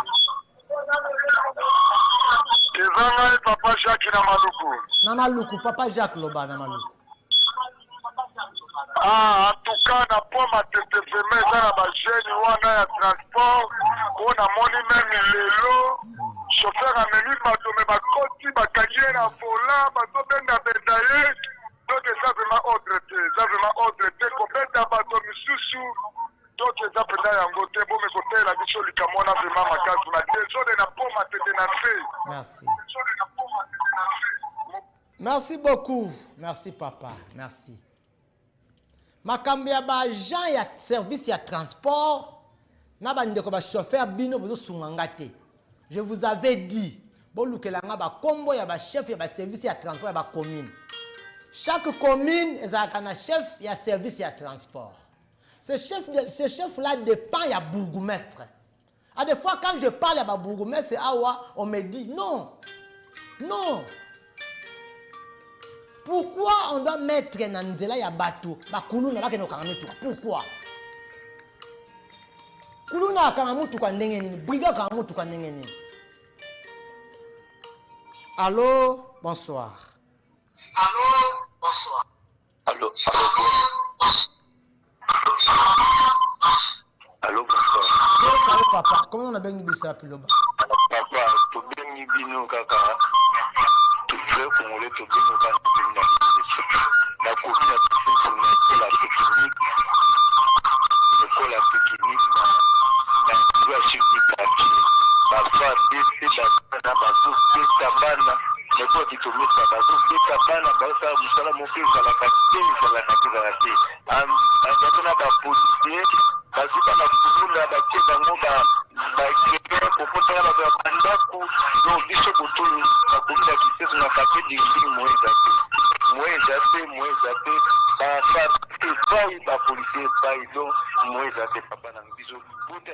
Ezanga papa Jacques na Maluku. Na Maluku, papa Jacques Loba na Maluku. Ah, en tout cas, na poma tete vraiment dans la jeune wana ya transport, po namoni meme lelo chauffeur amemi bato me bakoti bakangie na vola bazobenda benda ye donc eza vraiment ordre te eza vraiment ordre te kobenda bato misusu donc eza mpenza yango te bome kotelela biso likambo wana vraiment makasi na desole na poma tete na se. Merci. Merci beaucoup. Merci papa. Merci. Makambi ya ba agent ya service ya transport na ba ndeko ba chauffeur bino bozo sungangate. Je vous avais dit bolukelanga ba kombo ya ba chef ya ba service ya transport ya ba commune. Chaque commune ezalaka na chef ya service ya transport. Ce chef là dépend ya bourgmestre. À des fois quand je parle à ba bourgmestre on me dit non. Non. Pourquoi on doit mettre Nanzela ya bato bakuluna bakeno kanamutuka? Pourquoi? Kuluna kanamutuka ndenge nini? Briga kanamutuka ndenge nini? Allô, bonsoir. Allô, bonsoir. Allô, bonsoir. Allô, papa. Comment on a bien dit ça, Piloba? Papa, tu bien dit bino kaka. Tu veux qu'on le te donne quand la commune a fait son école la technique na doit suivre quartier. Papa, c'est la base tabana. Mais quoi tu te mets ça base tabana, basa musala mon fils à la capitale, ça la capitale. Quand on a pas policier, parce que na kumula ba teka ngoba ba créer pour faire la bandako donc biso botolo ba komuna kiseso na paquet de moins zappé ba fa ba policier ba donc moins zappé papa na biso bota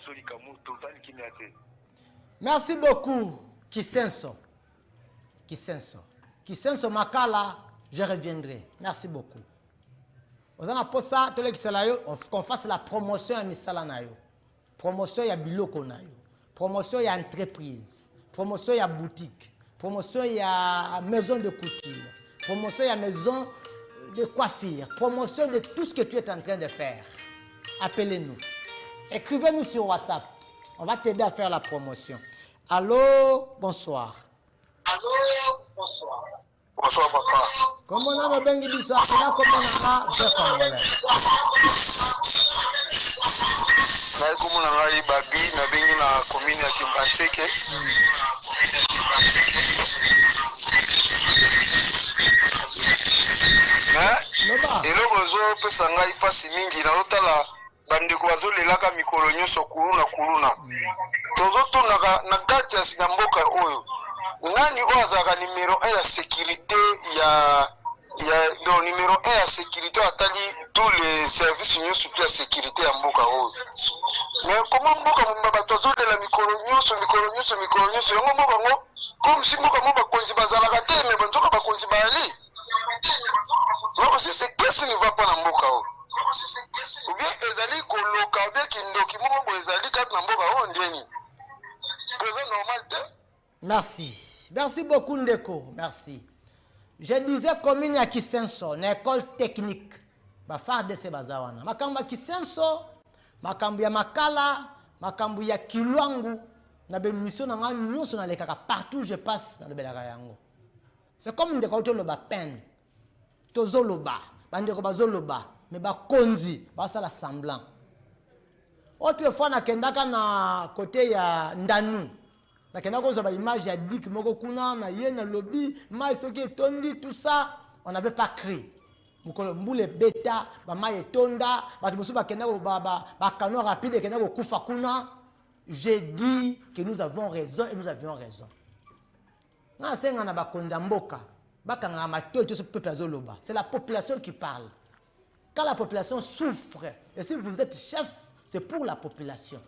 soli kamu total kinate. Merci beaucoup Kisenso Makala, je reviendrai. Merci beaucoup. On qu'on fasse la promotion à Misala Nayo, promotion à Biloko Nayo, promotion à entreprise, promotion à boutique, promotion à maison de couture, promotion à maison de coiffure, promotion de tout ce que tu es en train de faire. Appelez-nous. Écrivez-nous sur WhatsApp. On va t'aider à faire la promotion. Allô, bonsoir. Allô, bonsoir. Bonsoir papa. Comment on a bien dit ça? Comment on a fait congolais? Na comment on a babi na bengi na commune ya Kimbancheke. Eloko ozo pesa ngai pasi mingi na lotala bandeko bazolelaka mikolo nyonso kuluna. Tozotondaka na kati ya sinamboka oyo. Nani oyo azalaka numéro 1 ya sécurité donc numéro 1 ya sécurité atali tous les services nyonso ya sécurité ya mboka oyo. Mais comment mboka mumba bato azolela mikolo nyonso yango mboka ngo comme si mboka mo bakonzi bazalaka te mais banzoka bakonzi baali. Donc c'est qu'est-ce qui ne va pas na mboka oyo? Ou bien ezali koloka bien kindoki moko bo ezali kati na mboka oyo ndeni. C'est normal te? Merci. Merci beaucoup, Ndeko. Merci. Je disais commune ya Kisenso, une école technique. Ba faire de ces bazawana. Makambu ya Kisenso, makambu ya Makala, makambu ya Kilwangu, na be mission na ngani nyonso na lekaka partout je passe dans le belaka yango. C'est comme Ndeko to loba peine. Tozo loba, bandeko bazoloba, mais ba konzi, ba sala semblant. Autrefois na kendaka na côté ya Ndanu. Nakenda koza ba image ya dik moko kuna na yena lobby mai soki etondi tout ça on n'avait pas cru mukolo mbule beta ba mai etonda batu musu bakenda ko ba canon rapide kenda ko kufa kuna. J'ai dit que nous avons raison et nous avions raison. Na senga na ba konza mboka bakanga mato to ce peuple azoloba, c'est la population qui parle. Quand la population souffre et si vous êtes chef, c'est pour la population.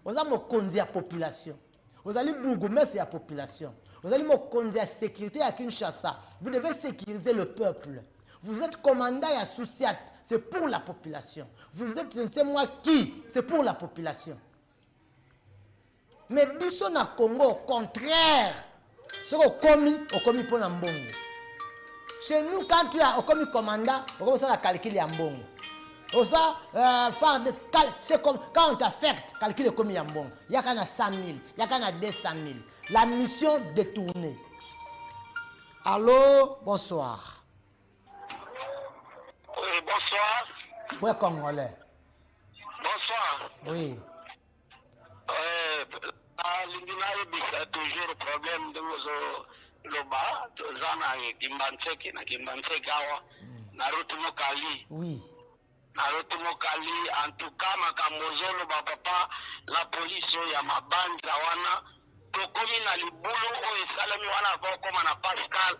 Vous avez mokonzi ya population. Vous allez bourgmestre la population. Vous allez mokonzi la sécurité à Kinshasa. Vous devez sécuriser le peuple. Vous êtes commandant à Souciat, c'est pour la population. Vous êtes, c'est moi qui, c'est pour la population. Mais biso na Congo, au contraire, ce qu'on commis pour Mbongo. Chez nous, quand tu as commis commandant, on commence à calculer à Mbongo. ça, c'est comme quand on t'affecte, calcule combien de bon. Il y a qu'à 100 000, il y a qu'à 200 000. La mission détournée. Allô, bonsoir. Oui, bonsoir. Frère congolais. Bonsoir. Oui. L'Indina toujours problème de Loba, Zana Kimbanseki, na Kimbanseki awa, Naruto Mokali. Oui. Naruto Mokali, en tout cas, Makamozolo, papa, la police, ya mabanja wana, tokomi na libulu, o esalemi wana koma na Pascal.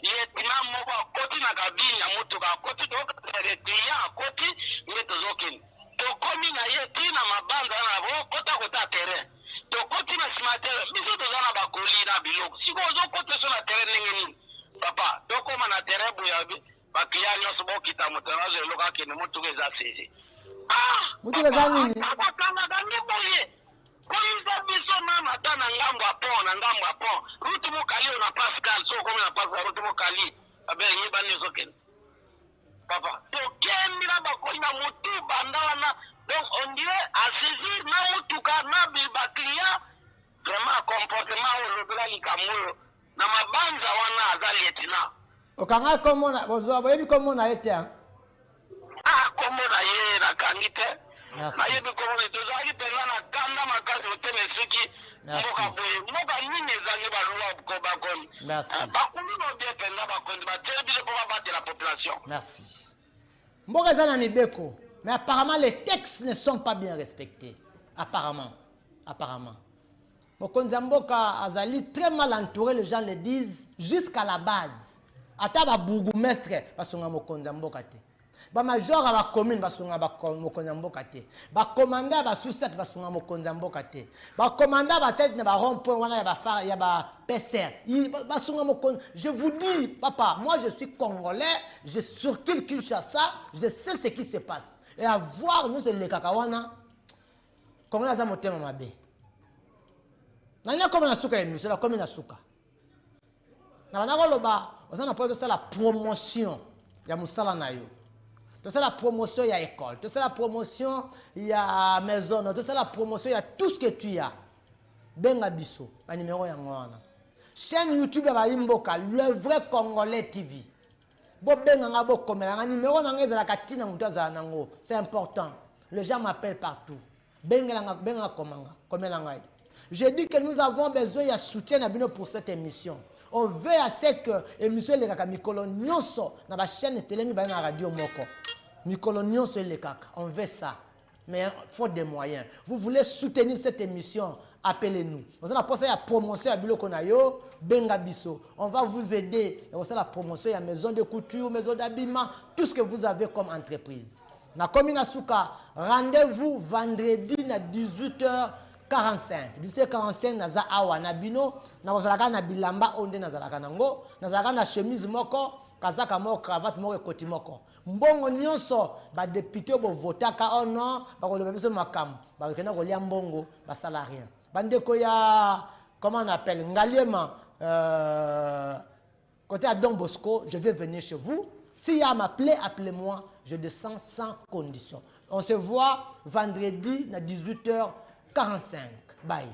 Yetina moko koti na kabina, moto ka koti, toka retia koti, ngeto zokin. Tokomi na yetina mabanja wana, kota terrain. Tokoti na simatere, biso tozana bakoli na biloko. Siko ozo kote so na terrain nengeni. Papa, tokoma na terrain buyabi, baklia nyonso bokita mutanazo eloka kene mutuke za sisi. Mutuke za nini? Papa kanga gange boye. Komiza biso mama tana ngambo apon. Rutu mokali na Pascal, so komi na Pascal rutu mokali. Abe nyiba nizo kene. Papa, tokemi na bakoli na mutu bandawana. Donc on dirait à saisir na mutuka na bilba client vraiment comportement au lobela likamulo na mabanza wana azali etina. Okanga komo na bozo boyebi komo na ete hein? Komo na ye na kangite. Merci. Na yebi komo na tozali penga na kanda makasi oteme suki. Moka nini ezali baluwa ko bakoni. Merci. Bakuni no bien penga bakoni ba tebi ko ba battre la population. Merci. Mboka zana mibeko. Mais apparemment, les textes ne sont pas bien respectés. Apparemment. Mokonzi Mboka Azali, très mal entouré, les gens le disent, jusqu'à la base. Ataba bourgmestre, basunga Mokonzi Mboka te. Ba major à la commune, basunga Mokonzi Mboka te. Ba commandant ba sous-set, basunga Mokonzi Mboka te. Ba commandant ba tête na ba rond-point, wana ya ba phare, ya ba PCR. Basunga Mokonzi. Je vous dis, papa, moi je suis congolais, je circule Kinshasa, je sais ce qui se passe. Et à voir nous les kakawana comme la zamotema mabe nanya comme na suka émission la comme na suka na bana koloba osana po to la promotion ya musala na yo to la promotion ya école to la promotion ya maison to la promotion ya tout ce que tu as benga biso ba numéro ya ngwana chaîne YouTube ya Bayimboka le vrai congolais TV. C'est important. Les gens m'appellent partout. Je dis que nous avons besoin de soutien pour cette émission. On veut à ce que l'émission de Mikolo Nyonso na la chaîne télé na radio Moko. Mikolo Nyonso le kaka. On veut ça. Mais il faut des moyens. Vous voulez soutenir cette émission, appelez-nous. Vous allez passer la promotion à Biloko Nayo, Benga Biso. On va vous aider. Vous allez la promotion à maison de couture, maison d'habillement, tout ce que vous avez comme entreprise. Na Komina Souka, rendez-vous vendredi à 18h45. 18h45 na za awa na bino, na kozalaka na bilamba onde na zalaka nango, na zalaka na chemise moko, kazaka moko, cravate moko, koti moko. Mbongo nyonso ba député bo votaka oh non ba ko lebeso makam ba kena ko lia mbongo ba salarien bandeko ya comment on appelle ngaliema côté à Don Bosco, je vais venir chez vous. S'il y a m'appeler, appelez-moi, je descends sans condition. On se voit vendredi à 18h45. Bye.